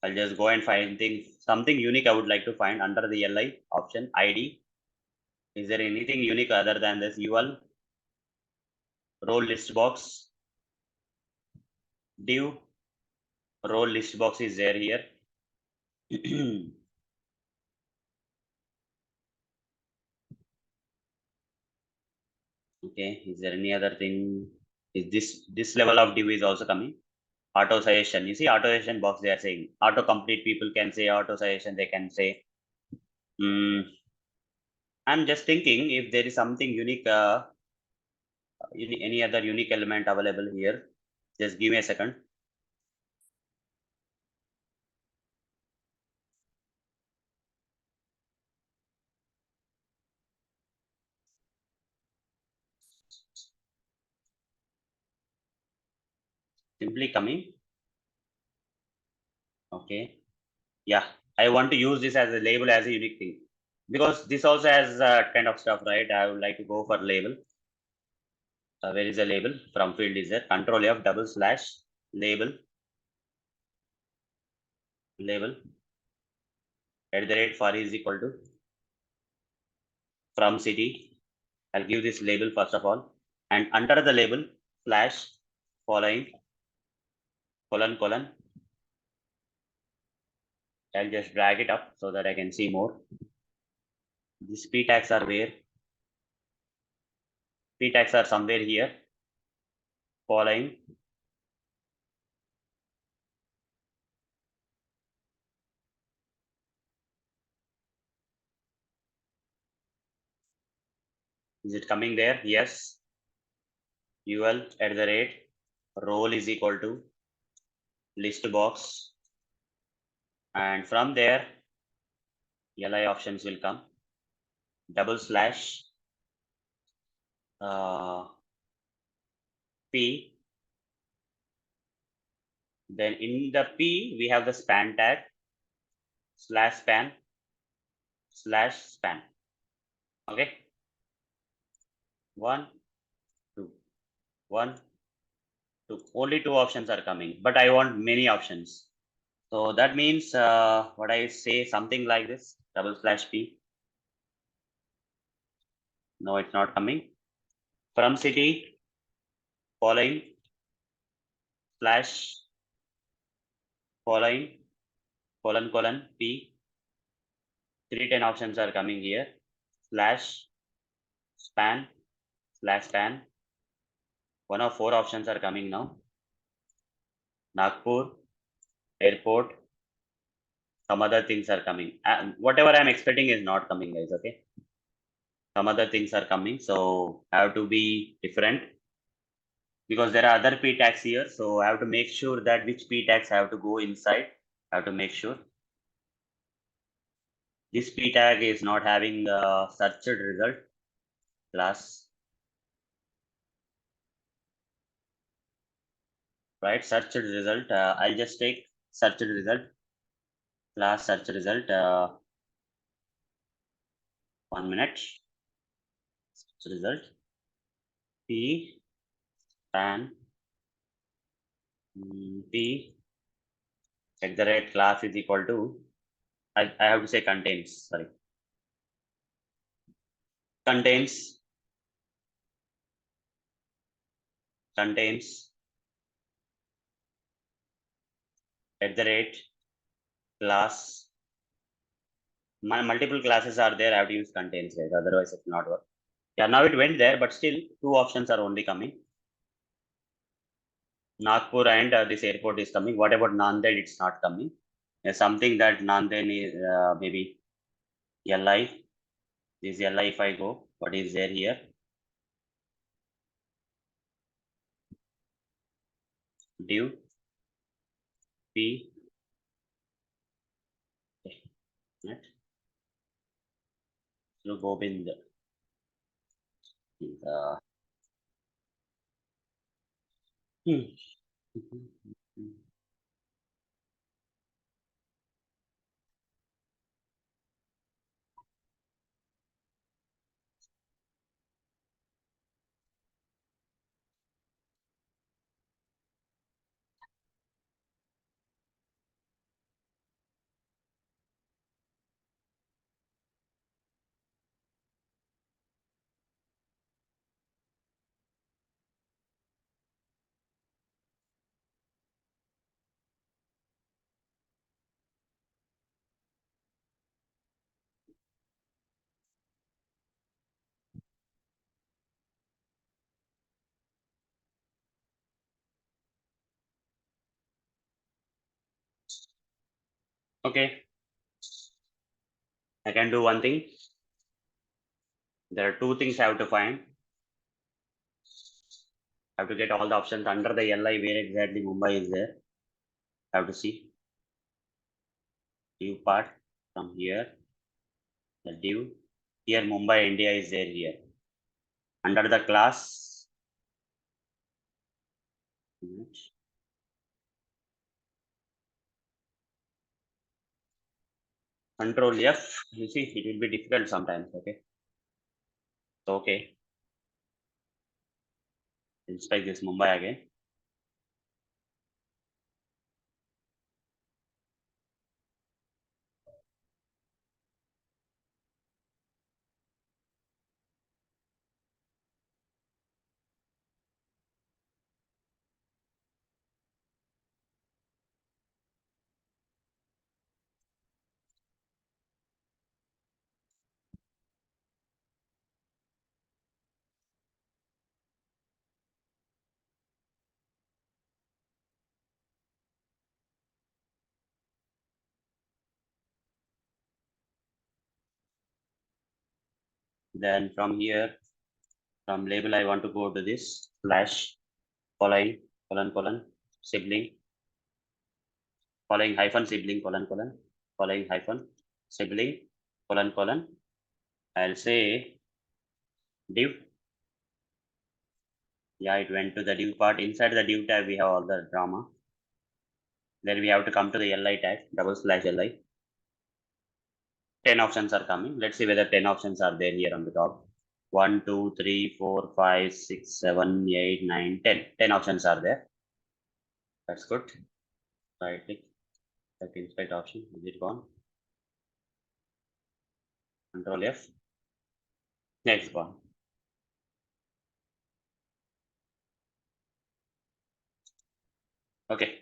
I'll just go and find something unique I would like to find under the LI option. ID. Is there anything unique other than this UL? Role list box. Div. Role list box is there here. Okay. Is there any other thing? Is this level of div is also coming? Auto suggestion. You see, auto suggestion box, they are saying autocomplete. People can say auto suggestion. They can say. I'm just thinking if there is something unique, any other unique element available here. Just give me a second. Simply coming. Okay. Yeah, I want to use this as a label, as a unique thing, because this also has kind of stuff, right? I would like to go for label. Where is the label? From field is there. Control F / label. Label. @ for is equal to from city. I'll give this label first of all, and under the label / following ::. I'll just drag it up so that I can see more. These p tags are where? P tags are somewhere here. Following. Is it coming there? Yes. UL @ role is equal to list box, and from there LI options will come. / P Then in the P, we have the span tag, /span, /span. Okay. 1, 2, 1, 2. Only 2 options are coming, but I want many options. So that means what I say something like this, /P. No, it's not coming. From city, following, /, following, colon, P. 310 options are coming here. /span, /span. 1 of 4 options are coming now. Nagpur, airport. Some other things are coming. Whatever I'm expecting is not coming, guys. Okay. Some other things are coming, so I have to be different because there are other p tags here. So I have to make sure that which p tags I have to go inside. I have to make sure this p tag is not having a searched result class, right? Searched result. I'll just take searched result class search result. 1 minute. Search result p span p @class is equal to I have to say contains. Sorry. Contains @class. My multiple classes are there. I have to use contains, guys. Otherwise, it will not work. Yeah, now it went there, but still 2 options are only coming. Nagpur and this airport is coming. What about Nanded? It's not coming. There's something that Nanded is maybe LI. This LI, if I go, what is there here? Div P. Net. So Gobind. Okay. I can do one thing. There are 2 things I have to find. I have to get all the options under the LI where exactly Mumbai is there. I have to see. Div part from here. The div. Here Mumbai, India is there here. Under the class. Control F. You see, it will be difficult sometimes. Okay. Okay. Inspect this Mumbai again. Then from here, from label, I want to go to this slash following colon sibling following hyphen sibling colon following hyphen sibling colon. I'll say div. Yeah, it went to the div part. Inside the div tab, we have all the drama. Then we have to come to the li tag, /li. 10 options are coming. Let's see whether 10 options are there here on the top. 1, 2, 3, 4, 5, 6, 7, 8, 9, 10. 10 options are there. That's good. Right click. Check inspect option. Is it gone? Control F. Next one. Okay.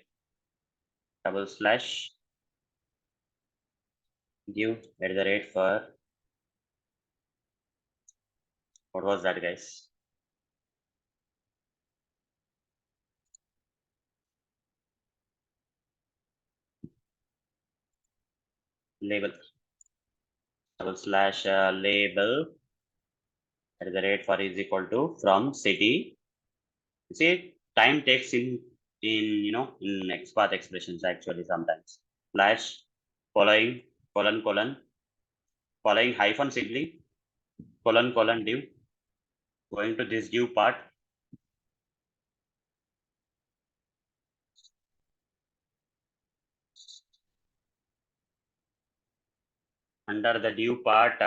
// give @ for what was that, guys? Label / label @ for is equal to from city. See, time takes in in XPath expressions actually sometimes. / following following hyphen sibling div, going to this div part, under the div part,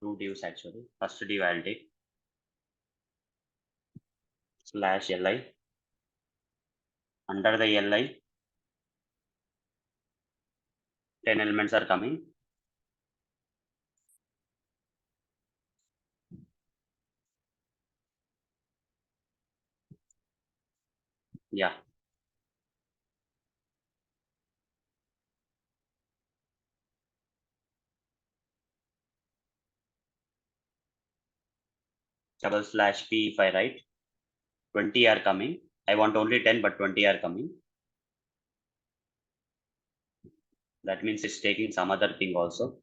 two divs actually. First div I'll take /li. Under the li, 10 elements are coming. Yeah. /p if I write 20 are coming. I want only 10, but 20 are coming. That means it's taking some other thing also.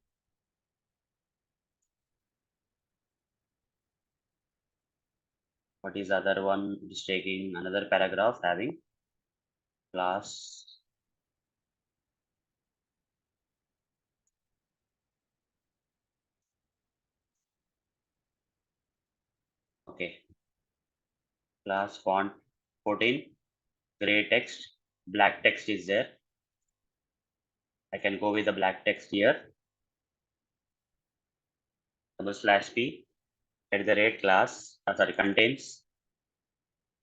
What is other one? It's taking another paragraph having class. Okay. Class font 14, gray text, black text is there. I can go with the black text here. /p @ class, contains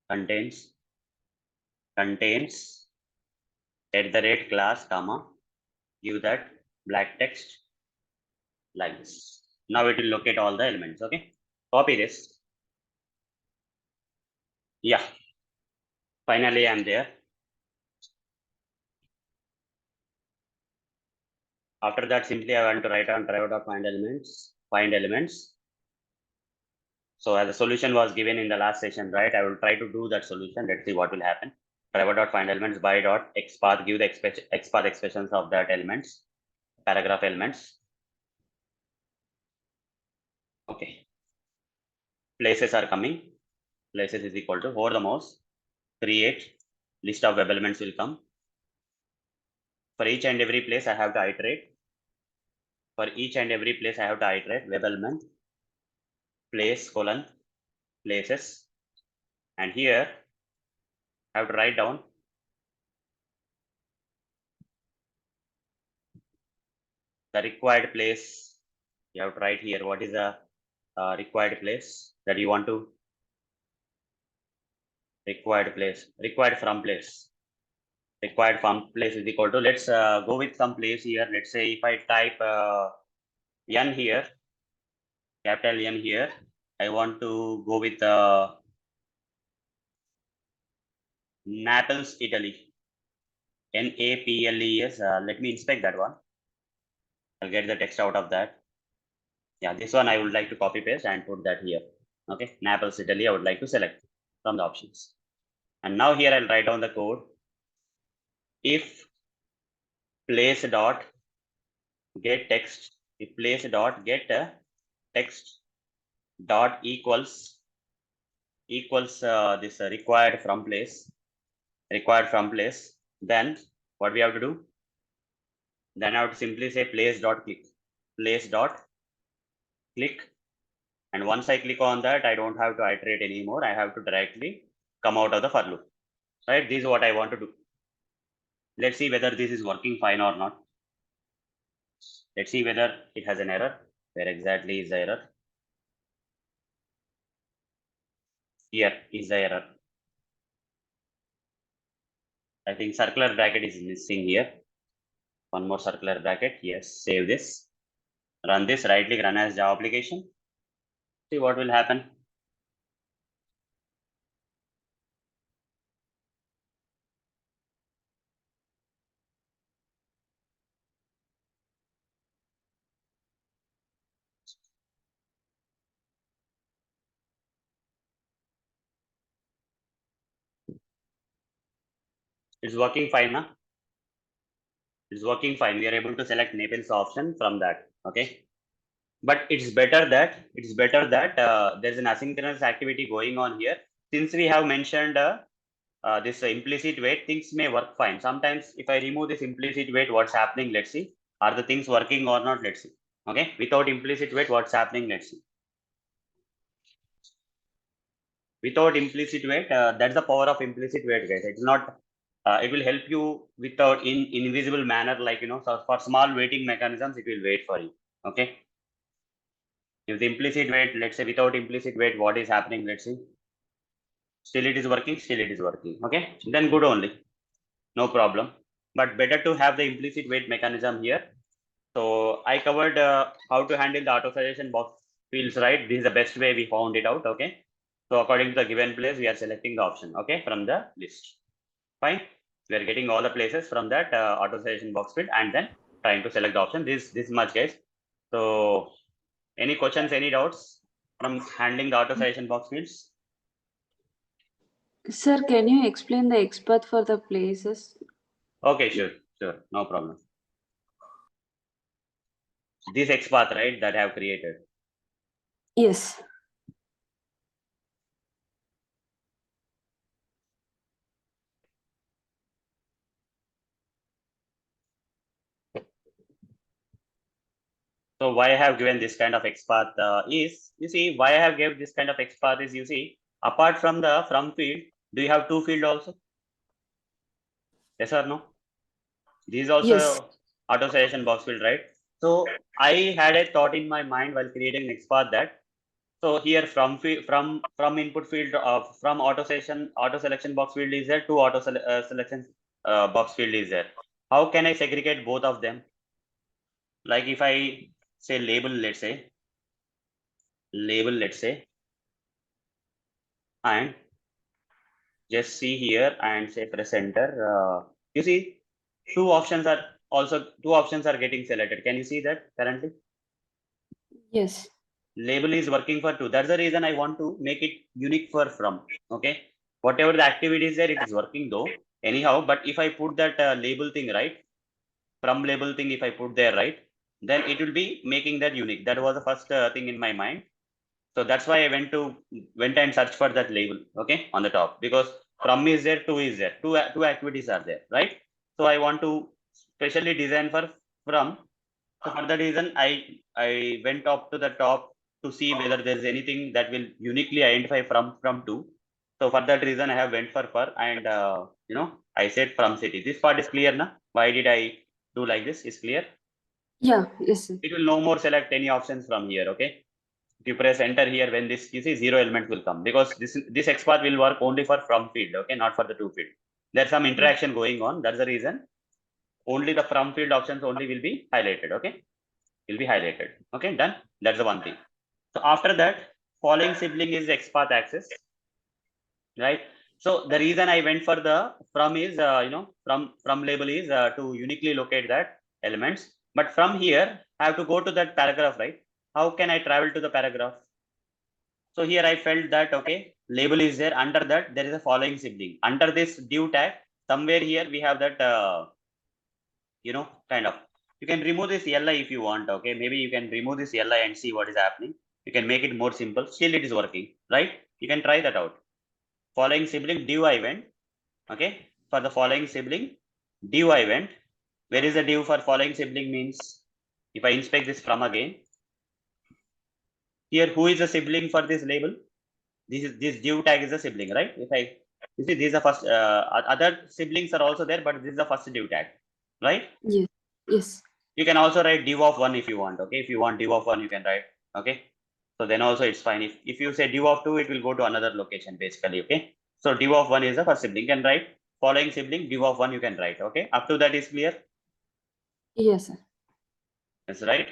@ class, give that black text like this. Now it will locate all the elements. Okay, copy this. Yeah, finally I'm there. After that, simply I want to write on driver.find elements. So as a solution was given in the last session, right? I will try to do that solution. Let's see what will happen. Driver.find elements by.xpath, give the XPath expressions of that elements, paragraph elements. Okay. Places are coming. Places is equal to over the mouse. Create list of web elements will come. For each and every place, I have to iterate. For each and every place, I have to iterate web element, place, places. And here, I have to write down the required place. You have to write here what is the required place that you want to required from place is equal to, let's go with some place here. Let's say if I type n here, capital N here, I want to go with Naples, Italy. NAPLES. Let me inspect that one. I'll get the text out of that. Yeah, this one I would like to copy paste and put that here. Okay, Naples, Italy, I would like to select from the options. And now here I'll write down the code. If place dot get text, if place dot get text dot equals this required from place, then what we have to do? Then I have to simply say place dot click. place dot click. And once I click on that, I don't have to iterate anymore. I have to directly come out of the for loop, right? This is what I want to do. Let's see whether this is working fine or not. Let's see whether it has an error. Where exactly is the error? Here is the error. I think circular bracket is missing here. One more circular bracket. Yes, save this. Run this, right click, run as Java application. See what will happen. It's working fine now. It's working fine. We are able to select Naples option from that. Okay. But it's better that there's an asynchronous activity going on here. Since we have mentioned this implicit wait, things may work fine. Sometimes if I remove this implicit wait, what's happening? Let's see. Are the things working or not? Let's see. Okay. Without implicit wait, what's happening? Let's see. Without implicit wait, that's the power of implicit wait, guys. It's not. It will help you without in invisible manner, like so for small waiting mechanisms, it will wait for you. Okay. If the implicit wait, let's say without implicit wait, what is happening? Let's see. Still it is working. Still it is working. Okay. Then good only. No problem. But better to have the implicit wait mechanism here. So I covered how to handle the auto suggestion box fields, right? This is the best way we found it out. Okay. So according to the given place, we are selecting the option. Okay, from the list. Fine. We are getting all the places from that auto suggestion box field and then trying to select the option. This much, guys. So any questions, any doubts from handling the auto suggestion box fields? Sir, can you explain the XPath for the places? Okay, sure, no problem. This XPath, right, that I have created. Yes. So why I have given this kind of XPath is, you see, why I have given this kind of XPath is, you see, apart from the from field, do you have to field also? Yes or no? This is also Yes. auto suggestion box field, right? So I had a thought in my mind while creating XPath that, so here from input field of from auto selection box field is there, to auto selection box field is there. How can I segregate both of them? Like if I say label, let's say, and just see here and say press enter. You see, two options are getting selected. Can you see that currently? Yes. Label is working for two. That's the reason I want to make it unique for from. Okay, whatever the activity is there, it is working though anyhow. But if I put that label thing, right, from label thing, if I put there, right, then it will be making that unique. That was the first thing in my mind. So that's why I went and searched for that label. Okay, on the top, because from is there, two is there, two activities are there, right? So I want to specially design for from. So for that reason, I went up to the top to see whether there is anything that will uniquely identify from two. So for that reason, I have went for and I said from city. This part is clear now. Why did I do like this? Is clear? Yeah. Yes, sir. It will no more select any options from here. Okay. If you press enter here, when this, you see, 0 element will come, because this XPath will work only for from field. Okay, not for the to field. There's some interaction going on. That's the reason. Only the from field options only will be highlighted. Okay. Will be highlighted. Okay, done. That's the one thing. So after that, following sibling is XPath access, right? So the reason I went for the from is from label is to uniquely locate that elements. But from here, I have to go to that paragraph, right? How can I travel to the paragraph? So here I felt that, okay, label is there. Under that, there is a following sibling. Under this div tag, somewhere here we have that kind of. You can remove this li if you want. Okay, maybe you can remove this li and see what is happening. You can make it more simple. Still it is working, right? You can try that out. Following sibling div I went. Okay, for the following sibling div I went. Where is the div for following sibling means? If I inspect this from again, here who is the sibling for this label? This div tag is a sibling, right? If I you see, these are first other siblings are also there, but this is the first div tag, right? Yes. Yes. You can also write div of 1 if you want. Okay, if you want div of 1, you can write. Okay, so then also it's fine. If you say div of 2, it will go to another location basically. Okay, so div of 1 is the first sibling. You can write following sibling div of 1. You can write. Okay, up to that is clear. Yes, sir. That's right.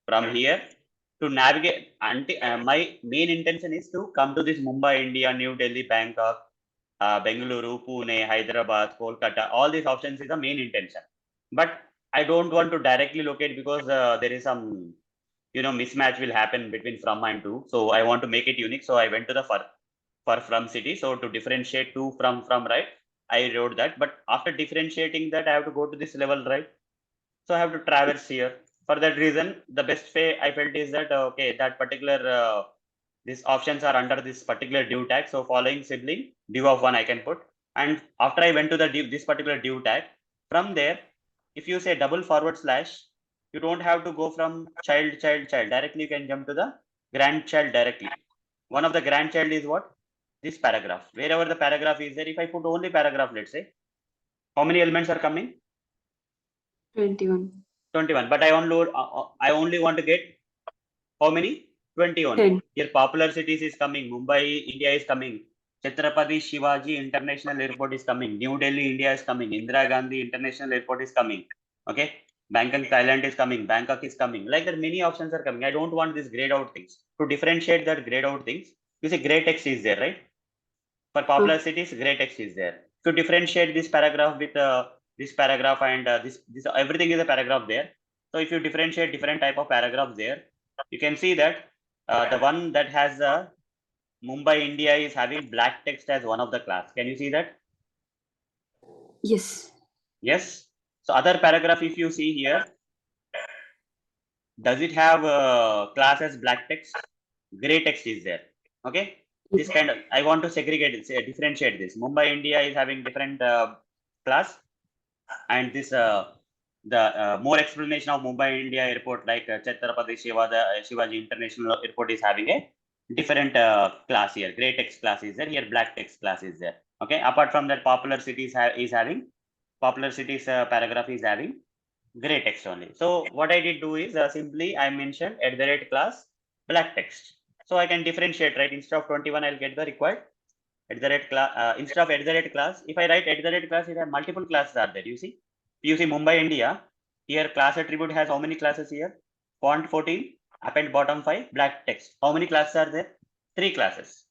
From here to navigate, my main intention is to come to this Mumbai, India, New Delhi, Bangkok, Bengaluru, Pune, Hyderabad, Kolkata. All these options is the main intention. But I don't want to directly locate because there is some, mismatch will happen between from and to. So I want to make it unique. So I went to the for from city. So to differentiate to from, right, I wrote that. But after differentiating that, I have to go to this level, right? So I have to traverse here. For that reason, the best way I felt is that, okay, that particular, these options are under this particular div tag. So following sibling, div of 1 I can put. And after I went to the div, this particular div tag, from there, if you say double forward slash, you don't have to go from child. Directly you can jump to the grandchild directly. One of the grandchild is what? This paragraph. Wherever the paragraph is there, if I put only paragraph, let's say, how many elements are coming? 21. 21. But I only want to get how many? 20 only. 10. Here popular cities is coming. Mumbai, India is coming. Chhatrapati Shivaji International Airport is coming. New Delhi, India is coming. Indira Gandhi International Airport is coming. Okay. Bangkok, Thailand is coming. Bangkok is coming. Like that, many options are coming. I don't want this grayed out things. To differentiate that grayed out things, you see gray text is there, right? For popular cities, gray text is there. To differentiate this paragraph with this paragraph and this everything is a paragraph there. So if you differentiate different type of paragraphs there, you can see that the one that has Mumbai, India is having black text as one of the class. Can you see that? Yes. Yes. So other paragraph, if you see here, does it have class as black text? Gray text is there. Okay. This kind of, I want to segregate it, differentiate this. Mumbai, India is having different class, and this the more explanation of Mumbai, India airport, like Chhatrapati Shivaji International Airport is having a different class here. Gray text class is there. Here black text class is there. Okay. Apart from that, popular cities is having popular cities paragraph is having gray text only. So what I did do is simply I mentioned @ class black text. So I can differentiate, right? Instead of 21, I'll get the required @ class. Instead of @ class, if I write @ class, it has multiple classes are there. You see Mumbai, India. Here class attribute has how many classes here? Font 14, append bottom 5, black text. How many classes are there? 3 classes.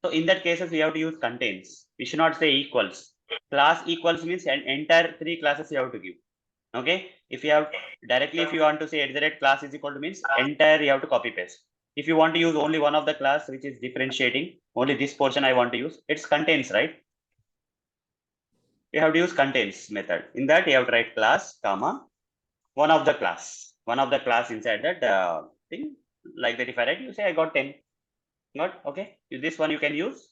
So in that cases, we have to use contains. We should not say equals. Class equals means an entire 3 classes you have to give. Okay. If you have directly, if you want to say @ class is equal to means entire, you have to copy paste. If you want to use only one of the class, which is differentiating, only this portion I want to use, it's contains, right? You have to use contains method. In that, you have to write class, comma, one of the class inside that thing. Like that, if I write, you say I got 10. Not okay. This one you can use.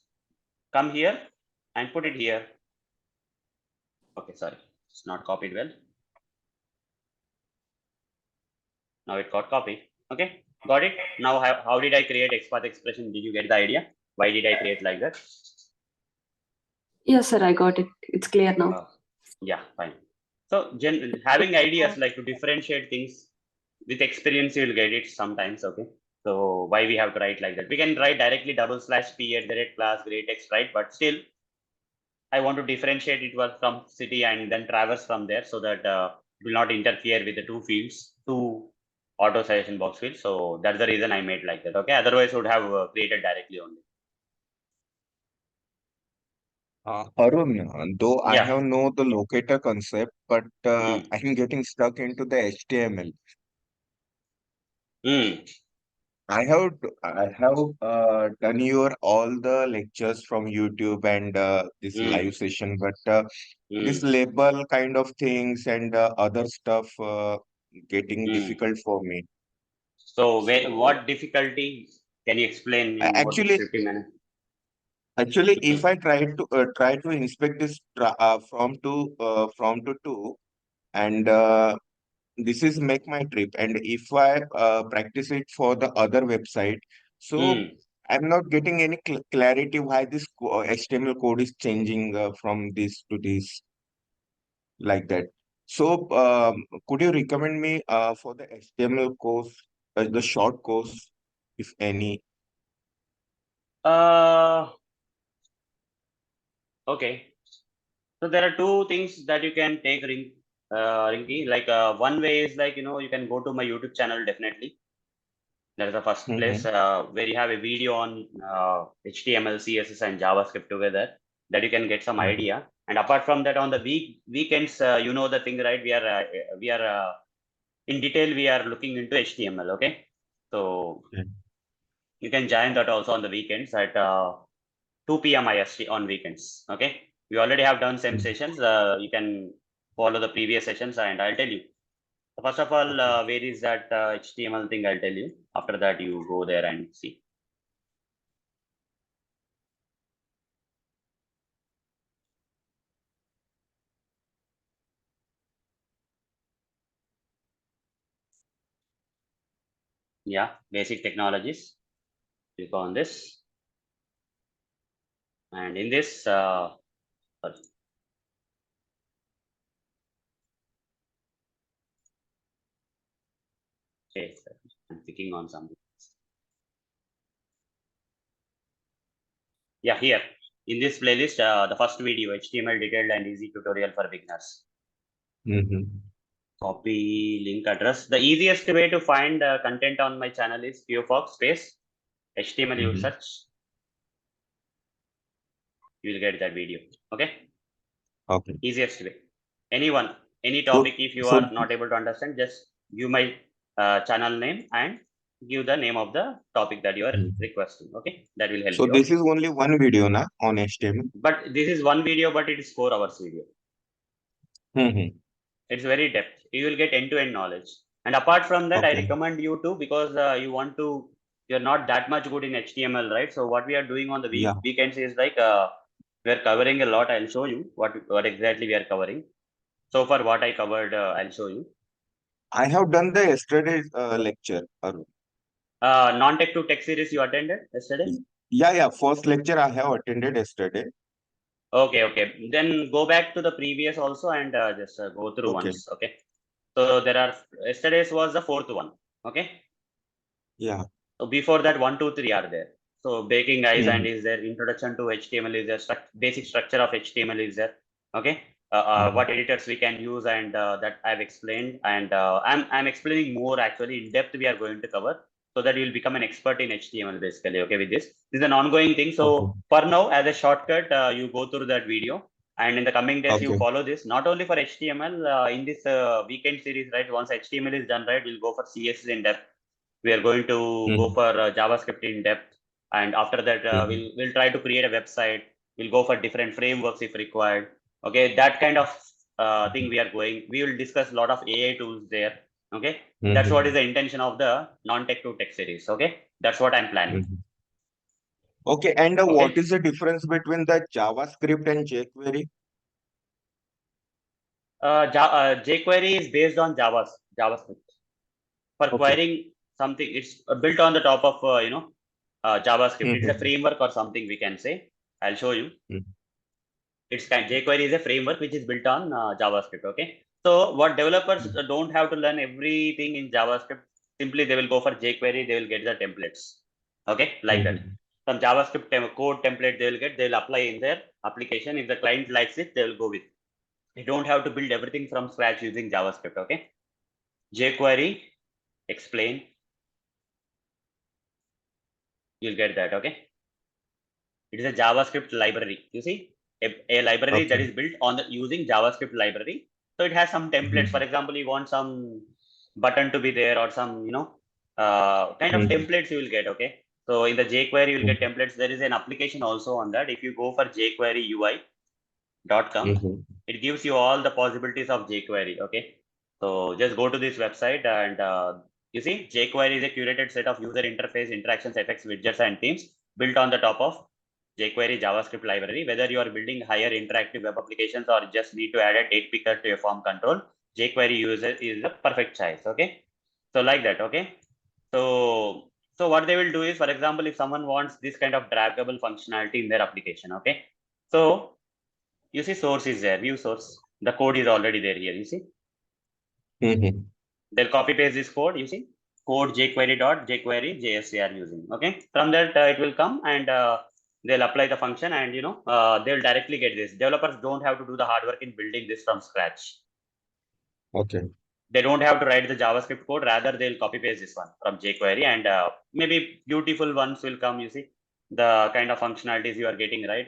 Come here and put it here. Okay, sorry, it's not copied well. Now it got copied. Okay, got it. Now how did I create XPath expression? Did you get the idea? Why did I create like that? Yes, sir, I got it. It's clear now. Yeah, fine. So having ideas like to differentiate things with experience, you'll get it sometimes. Okay. So why we have to write like that? We can write directly /p @ class gray text, right? But still, I want to differentiate it from city and then traverse from there so that it will not interfere with the two auto suggestion box fields. So that's the reason I made like that. Okay. Otherwise, would have created directly only. Arun, though I Yeah. have know the locator concept, but I'm getting stuck into the HTML. I have done your all the lectures from YouTube and this live session, but this label kind of things and other stuff getting difficult for me. So what difficulty can you explain in more Actually, 50 minutes? Actually, if I try to inspect this from to two, and this is make my trip, and if I practice it for the other website, so I'm not getting any clarity why this HTML code is changing from this to this, like that. So could you recommend me for the HTML course, the short course, if any? Okay. So there are two things that you can take, Rinky. Like one way is like, you can go to my YouTube channel, definitely. That is the first place where you have a video on HTML, CSS, and JavaScript together that you can get some idea. And apart from that, on the weekends, the thing, right? We are in detail. We are looking into HTML. Okay, so you can join that also on the weekends at 2 p.m. IST on weekends. Okay, we already have done some sessions. You can follow the previous sessions, and I'll tell you. First of all, where is that HTML thing? I'll tell you. After that, you go there and see. Yeah, basic technologies. Click on this. And in this, sorry. Okay, I'm clicking on something. Yeah, here in this playlist, the first video, HTML detailed and easy tutorial for beginners. Copy link address. The easiest way to find content on my channel is Firefox space HTML you search. You will get that video. Okay. Okay. Easiest way. Anyone, any topic, if you are not able to understand, just give my channel name and give the name of the topic that you are requesting. Okay, that will help you. So this is only one video na on HTML. But this is one video, but it is 4 hours video. It's very depth. You will get end-to-end knowledge. And apart from that, I recommend you to, because you're not that much good in HTML, right? So what we are doing on the weekends is like we are covering a lot. I'll show you what exactly we are covering. So far, what I covered, I'll show you. I have done the yesterday's lecture. Non-tech to tech series you attended yesterday? Yeah. First lecture I have attended yesterday. Okay. Then go back to the previous also and just go through once. Okay. So yesterday's was the 4th one. Okay. Yeah. So before that, 1, 2, 3 are there. So baking eyes and is there, introduction to HTML is there, basic structure of HTML is there. Okay. What editors we can use, and that I've explained, and I'm explaining more actually in depth. We are going to cover so that you'll become an expert in HTML basically. Okay, with this is an ongoing thing. So for now, as a shortcut, you go through that video, and in the coming days you follow this. Not only for HTML, in this weekend series, right? Once HTML is done, right, we'll go for CSS in depth. We are going to go for JavaScript in depth, and after that we'll try to create a website. We'll go for different frameworks if required. Okay, that kind of thing we are going. We will discuss a lot of AI tools there. Okay, that's what is the intention of the non-tech to tech series. Okay, that's what I'm planning. Okay, and what is the difference between the JavaScript and jQuery? jQuery is based on JavaScript. For querying something, it's built on the top of JavaScript. It's a framework or something we can say. I'll show you. jQuery is a framework which is built on JavaScript. Okay. So what developers don't have to learn everything in JavaScript. Simply they will go for jQuery. They will get the templates. Okay, like that. Some JavaScript code template they will get. They will apply in their application. If the client likes it, they will go with. You don't have to build everything from scratch using JavaScript. Okay. jQuery, explain. You'll get that. Okay. It is a JavaScript library. You see, a library that is built on using JavaScript library. So it has some templates. For example, you want some button to be there or some kind of templates you will get. Okay. So in the jQuery you will get templates. There is an application also on that. If you go for jQueryui.com, it gives you all the possibilities of jQuery. Okay. So just go to this website and you see, jQuery is a curated set of user interface, interactions, effects, widgets, and themes built on the top of jQuery JavaScript library. Whether you are building higher interactive web applications or just need to add a date picker to your form control, jQuery user is the perfect choice. Okay, so like that. Okay, so what they will do is, for example, if someone wants this kind of draggable functionality in their application, okay, so you see source is there, view source, the code is already there here, you see. They'll copy paste this code, you see, code jQuery.jQuery JS they are using. Okay, from that it will come and they'll apply the function, and they'll directly get this. Developers don't have to do the hard work in building this from scratch. Okay. They don't have to write the JavaScript code, rather they'll copy paste this one from jQuery, and maybe beautiful ones will come, you see, the kind of functionalities you are getting, right?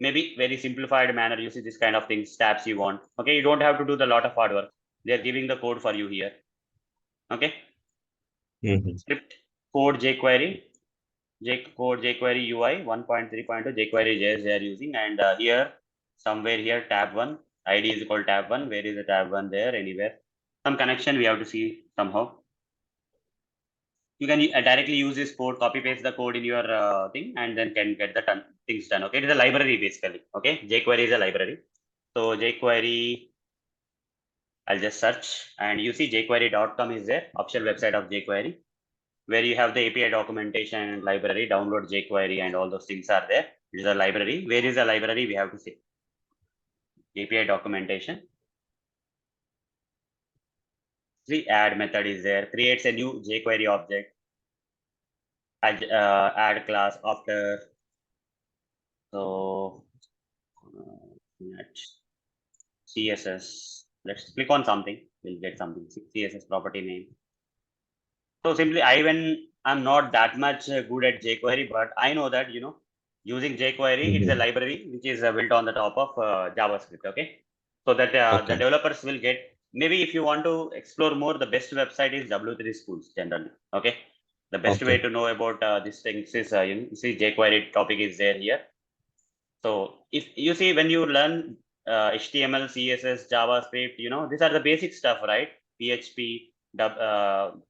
Maybe very simplified manner, you see, this kind of things, tabs you want. Okay, you don't have to do the lot of hard work. They're giving the code for you here. Okay. Script code jQuery, code jQuery UI 1.3.2 jQuery JS they are using, and here somewhere here tab 1 ID is equal tab 1. Where is the tab 1 there? Anywhere, some connection we have to see somehow. You can directly use this code, copy paste the code in your thing, and then can get the things done. Okay, it is a library basically. Okay, jQuery is a library. So jQuery, I'll just search, and you see jQuery.com is there, official website of jQuery, where you have the API documentation and library, download jQuery, and all those things are there. It is a library. Where is the library? We have to see API documentation. The add method is there, creates a new jQuery object, add class after. So CSS, let's click on something, we'll get something. CSS property name. So simply, I'm not that much good at jQuery, but I know that, using jQuery, it is a library which is built on the top of JavaScript. Okay, so that the developers will get. Maybe if you want to explore more, the best website is W3 Schools generally. Okay, the best way to know about these things is you see jQuery topic is there here. So if you see, when you learn HTML, CSS, JavaScript, these are the basic stuff, right? PHP,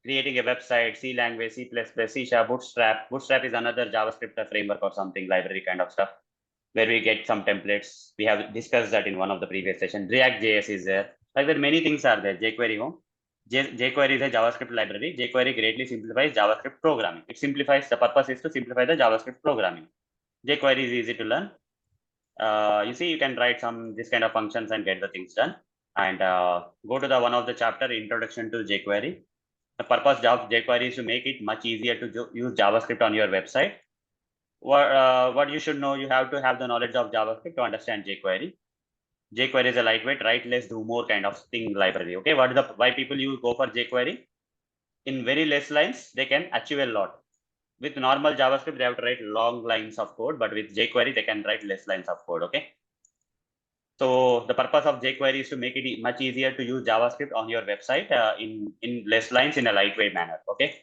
creating a website, C language, C++, C#, Bootstrap. Bootstrap is another JavaScript framework or something, library kind of stuff, where we get some templates. We have discussed that in one of the previous sessions. React.js is there. Like that, many things are there. jQuery home. jQuery is a JavaScript library. jQuery greatly simplifies JavaScript programming. It simplifies, the purpose is to simplify the JavaScript programming. jQuery is easy to learn. You see, you can write this kind of functions and get the things done. And go to the one of the chapter, introduction to jQuery. The purpose of jQuery is to make it much easier to use JavaScript on your website. What you should know, you have to have the knowledge of JavaScript to understand jQuery. jQuery is a lightweight, write less, do more kind of thing library. Okay, why people go for jQuery? In very less lines, they can achieve a lot. With normal JavaScript, they have to write long lines of code, but with jQuery, they can write less lines of code. Okay. So the purpose of jQuery is to make it much easier to use JavaScript on your website in less lines, in a lightweight manner. Okay.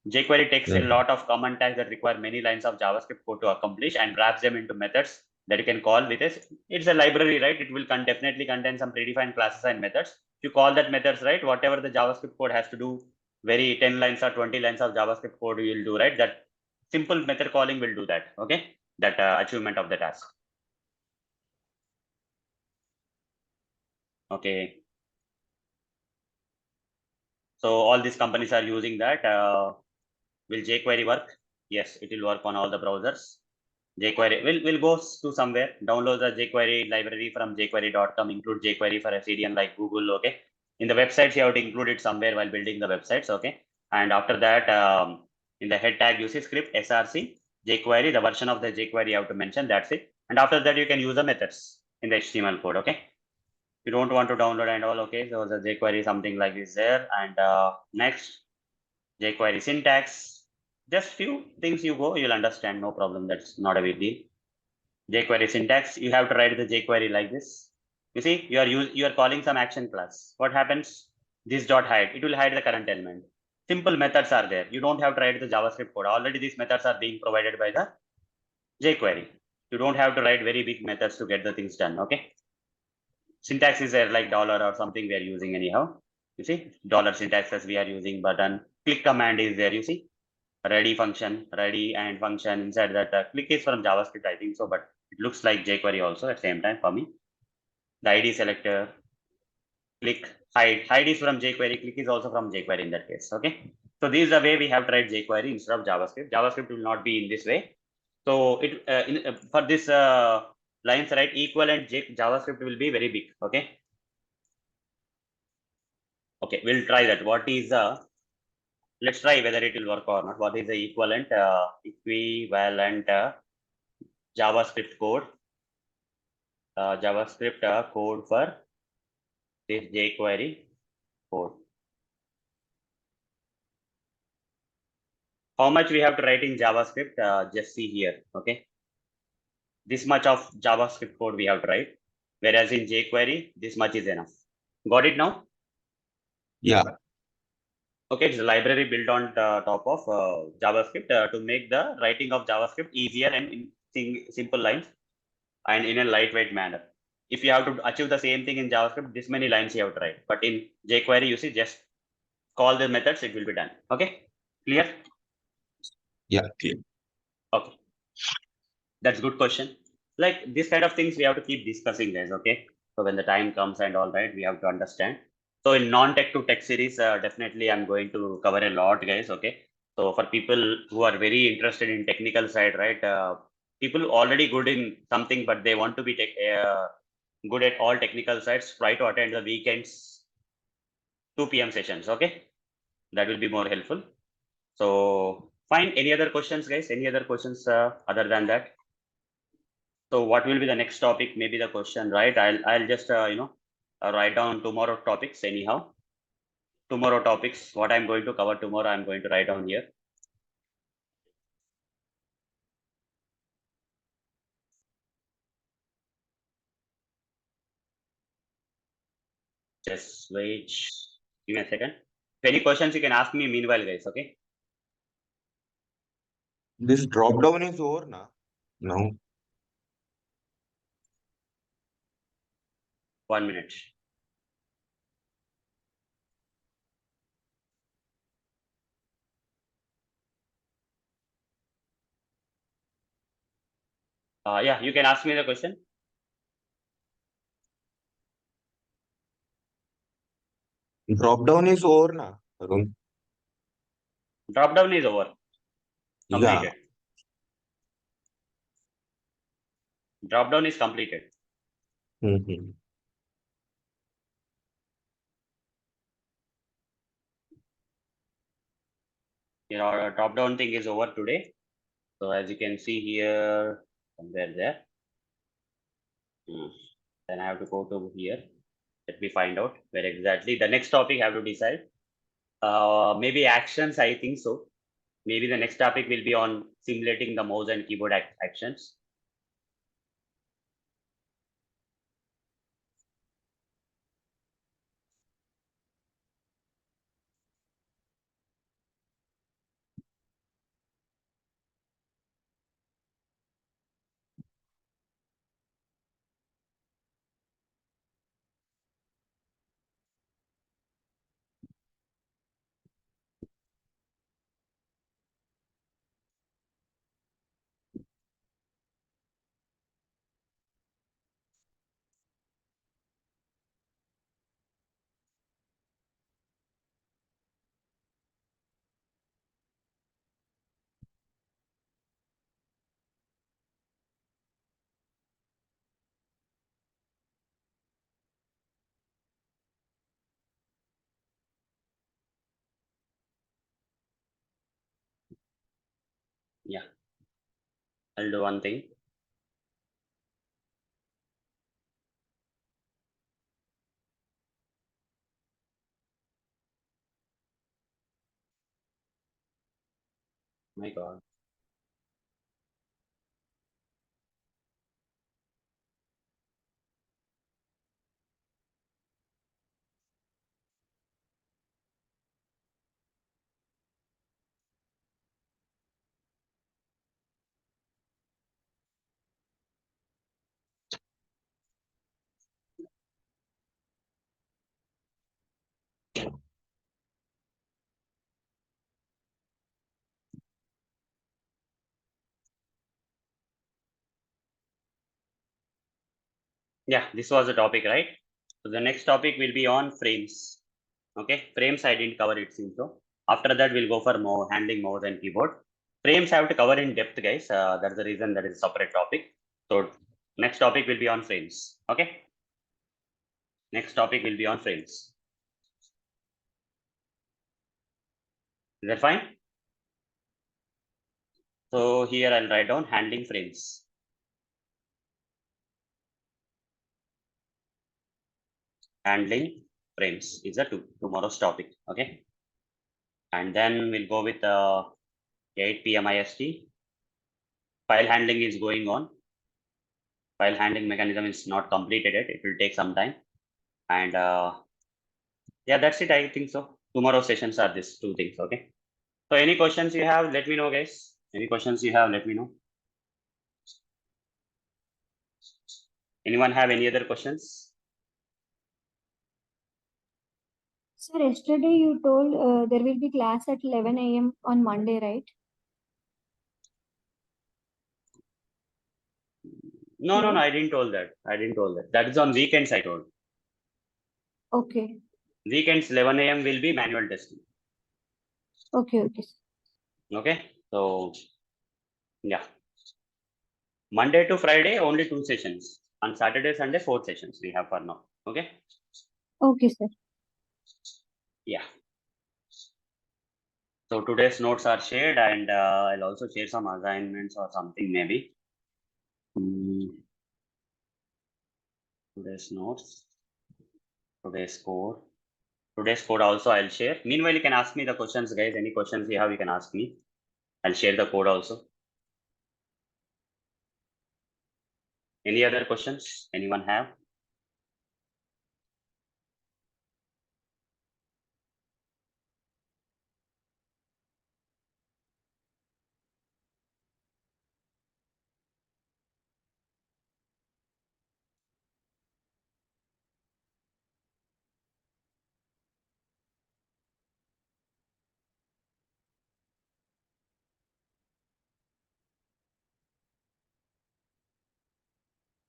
jQuery takes a lot of common tags that require many lines of JavaScript code to accomplish, and wraps them into methods that you can call with this. It's a library, right? It will definitely contain some predefined classes and methods. If you call that methods, right, whatever the JavaScript code has to do, very 10 lines or 20 lines of JavaScript code you will do, right? That simple method calling will do that. Okay, that achievement of the task. Okay. So all these companies are using that. Will jQuery work? Yes, it will work on all the browsers. jQuery will go to somewhere, download the jQuery library from jQuery.com, include jQuery for a CDN like Google. Okay, in the websites you have to include it somewhere while building the websites. Okay, and after that, in the head tag you see script src jQuery, the version of the jQuery you have to mention. That's it. And after that you can use the methods in the HTML code. Okay, you don't want to download and all. Okay, so the jQuery something like this there. And next, jQuery syntax. Just few things you'll understand, no problem. That's not a big deal. jQuery syntax, you have to write the jQuery like this. You see, you are calling some action class. What happens? This dot hide, it will hide the current element. Simple methods are there. You don't have to write the JavaScript code. Already these methods are being provided by the jQuery. You don't have to write very big methods to get the things done. Okay. Syntax is there like dollar or something we are using anyhow. You see, dollar syntaxes we are using, button, click command is there. You see, ready function, ready and function inside that. Click is from JavaScript, I think so, but it looks like jQuery also at the same time for me. The ID selector, click, hide. Hide is from jQuery, click is also from jQuery in that case. Okay. So this is the way we have tried jQuery instead of JavaScript. JavaScript will not be in this way. So it for this lines, right, equivalent JavaScript will be very big. Okay. Okay, we'll try that. What is let's try whether it will work or not. What is the equivalent JavaScript code? JavaScript code for this jQuery code. How much we have to write in JavaScript? Just see here. Okay, this much of JavaScript code we have to write, whereas in jQuery this much is enough. Got it now? Yeah. Okay, it's a library built on top of JavaScript to make the writing of JavaScript easier and in simple lines and in a lightweight manner. If you have to achieve the same thing in JavaScript, this many lines you have to write. But in jQuery, you see, just call the methods, it will be done. Okay, clear? Yeah, clear. Okay, that's good question. Like this kind of things we have to keep discussing, guys. Okay, so when the time comes and all right, we have to understand. So in non-tech to tech series, definitely I'm going to cover a lot, guys. Okay, so for people who are very interested in technical side, right? People already good in something, but they want to be good at all technical sides. Try to attend the weekends 2 p.m. sessions. Okay, that will be more helpful. So fine. Any other questions, guys? Any other questions other than that? So what will be the next topic? Maybe the question, right? I'll just write down tomorrow topics anyhow. Tomorrow topics. What I'm going to cover tomorrow, I'm going to write down here. Just wait. Give me a second. If any questions, you can ask me meanwhile, guys. Okay. This drop down is over now. No. 1 minute. Yeah, you can ask me the question. Drop down is over now, Arun. Dropdown is over. Yeah. Completed. Dropdown is completed. Mm-hmm. Your drop-down thing is over today. So as you can see here, somewhere there. Then I have to go to here. Let me find out where exactly. The next topic I have to decide. Maybe actions, I think so. Maybe the next topic will be on simulating the mouse and keyboard actions. Yeah, I'll do one thing. My God. Yeah, this was the topic, right? So the next topic will be on frames. Okay, frames I didn't cover, it seems so. After that, we'll go for more handling more than keyboard. Frames I have to cover in depth, guys. That's the reason that is a separate topic. So next topic will be on frames. Okay. Next topic will be on frames. Is that fine? So here I'll write down handling frames. Handling frames is a tomorrow's topic. Okay. And then we'll go with 8 p.m. IST. File handling is going on. File handling mechanism is not completed yet. It will take some time. And yeah, that's it. I think so. Tomorrow sessions are these two things. Okay. So any questions you have, let me know, guys. Any questions you have, let me know. Anyone have any other questions? Sir, yesterday you told there will be class at 11 a.m. on Monday, right? No, Hello? I didn't told that. I didn't told that. That is on weekends, I told. Okay. Weekends 11 a.m. will be manual testing. Okay. Okay. So yeah. Monday to Friday, only 2 sessions. On Saturday, Sunday, 4 sessions we have for now. Okay. Okay, sir. Yeah. So today's notes are shared, and I'll also share some assignments or something maybe. Today's notes, today's code. Today's code also I'll share. Meanwhile, you can ask me the questions, guys. Any questions you have, you can ask me. I'll share the code also. Any other questions? Anyone have?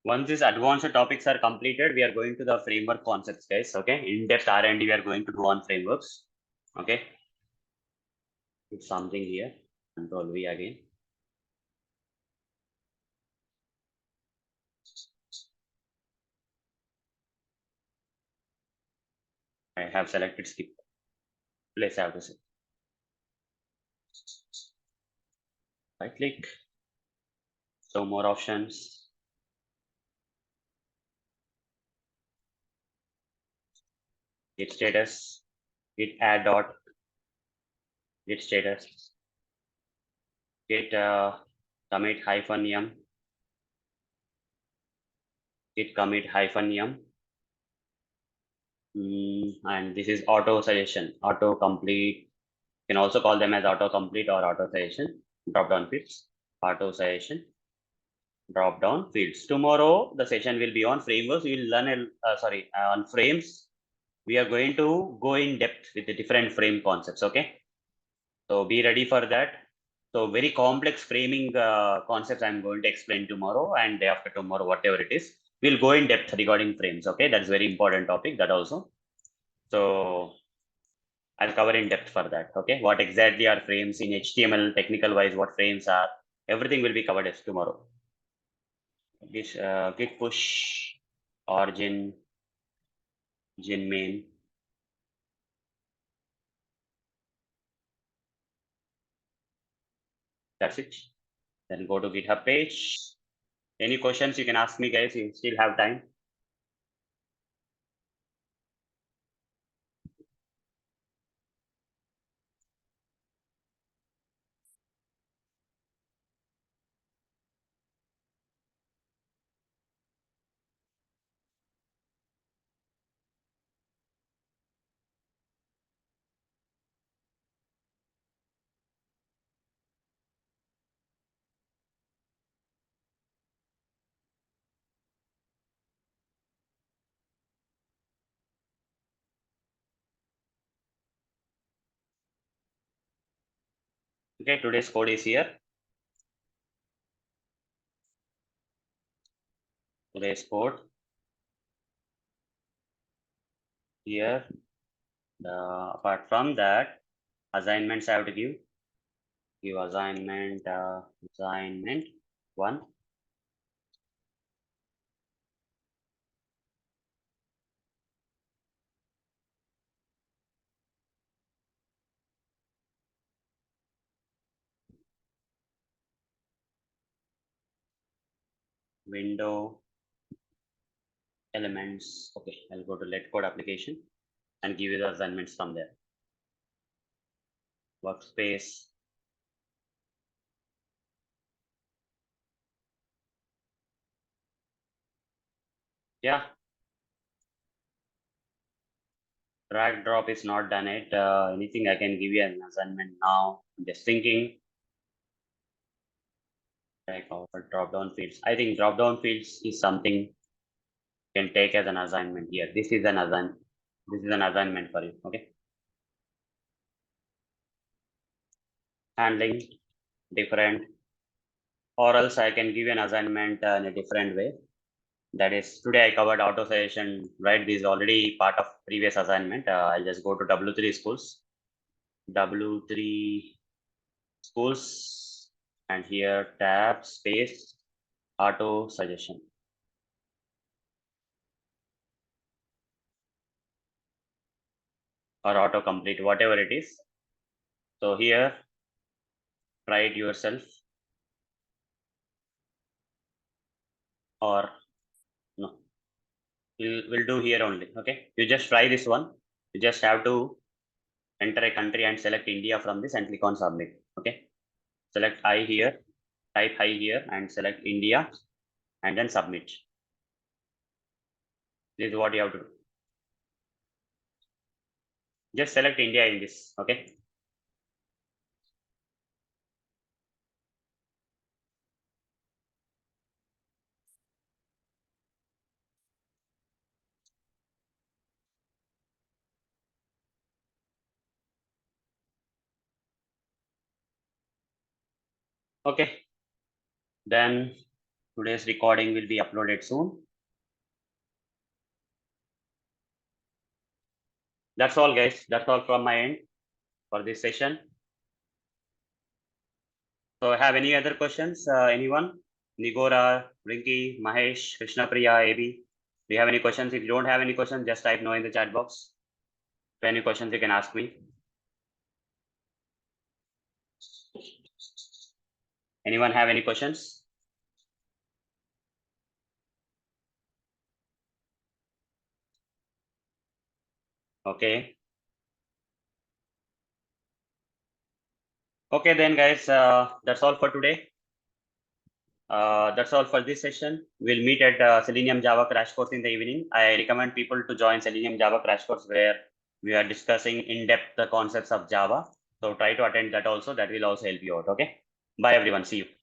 Once these advanced topics are completed, we are going to the framework concepts, guys. Okay, in-depth R&D we are going to do on frameworks. Okay, put something here. Control V again. I have selected skip. Place I have to say. Right click. So more options. Git status. Git add dot. Git status. Git commit -m. Git commit -m. And this is auto suggestion, auto complete. You can also call them as autocomplete or auto suggestion. Drop down fields, auto suggestion, drop down fields. Tomorrow the session will be on frameworks. We will learn on frames. We are going to go in depth with the different frame concepts. Okay, so be ready for that. So very complex framing concepts I'm going to explain tomorrow and day after tomorrow, whatever it is. We'll go in depth regarding frames. Okay, that's very important topic that also. So I'll cover in depth for that. Okay, what exactly are frames in HTML, technical wise, what frames are, everything will be covered as tomorrow. This git push, origin, gin main. That's it. Then go to GitHub page. Any questions you can ask me, guys. You still have time. Okay, today's code is here. Today's code. here. Apart from that, assignments I have to give assignment 1. Window elements. Okay, I'll go to let code application and give you the assignments from there. Workspace. Yeah. Drag drop is not done yet. Anything I can give you an assignment now. I'm just thinking. Like our drop down fields. I think drop down fields is something you can take as an assignment here. This is an assignment for you. Okay. Handling different, or else I can give you an assignment in a different way. That is, today I covered auto suggestion, right? This is already part of previous assignment. I'll just go to W3 schools. W3 schools, and here tab space auto suggestion. Or autocomplete, whatever it is. So here, try it yourself. Or no, we'll do here only. Okay, you just try this one. You just have to enter a country and select India from this and click on submit. Okay, select I here, type I here and select India and then submit. This is what you have to do. Just select India in this. Okay. Okay. Then today's recording will be uploaded soon. That's all, guys. That's all from my end for this session. So have any other questions? Anyone? Nigora, Rinki, Mahesh, Krishnapriya, AB. Do you have any questions? If you don't have any questions, just type no in the chat box. If any questions, you can ask me. Anyone have any questions? Okay. Okay then, guys, that's all for today. That's all for this session. We'll meet at Selenium Java crash course in the evening. I recommend people to join Selenium Java crash course where we are discussing in depth the concepts of Java. So try to attend that also. That will also help you out. Okay. Bye everyone. See you.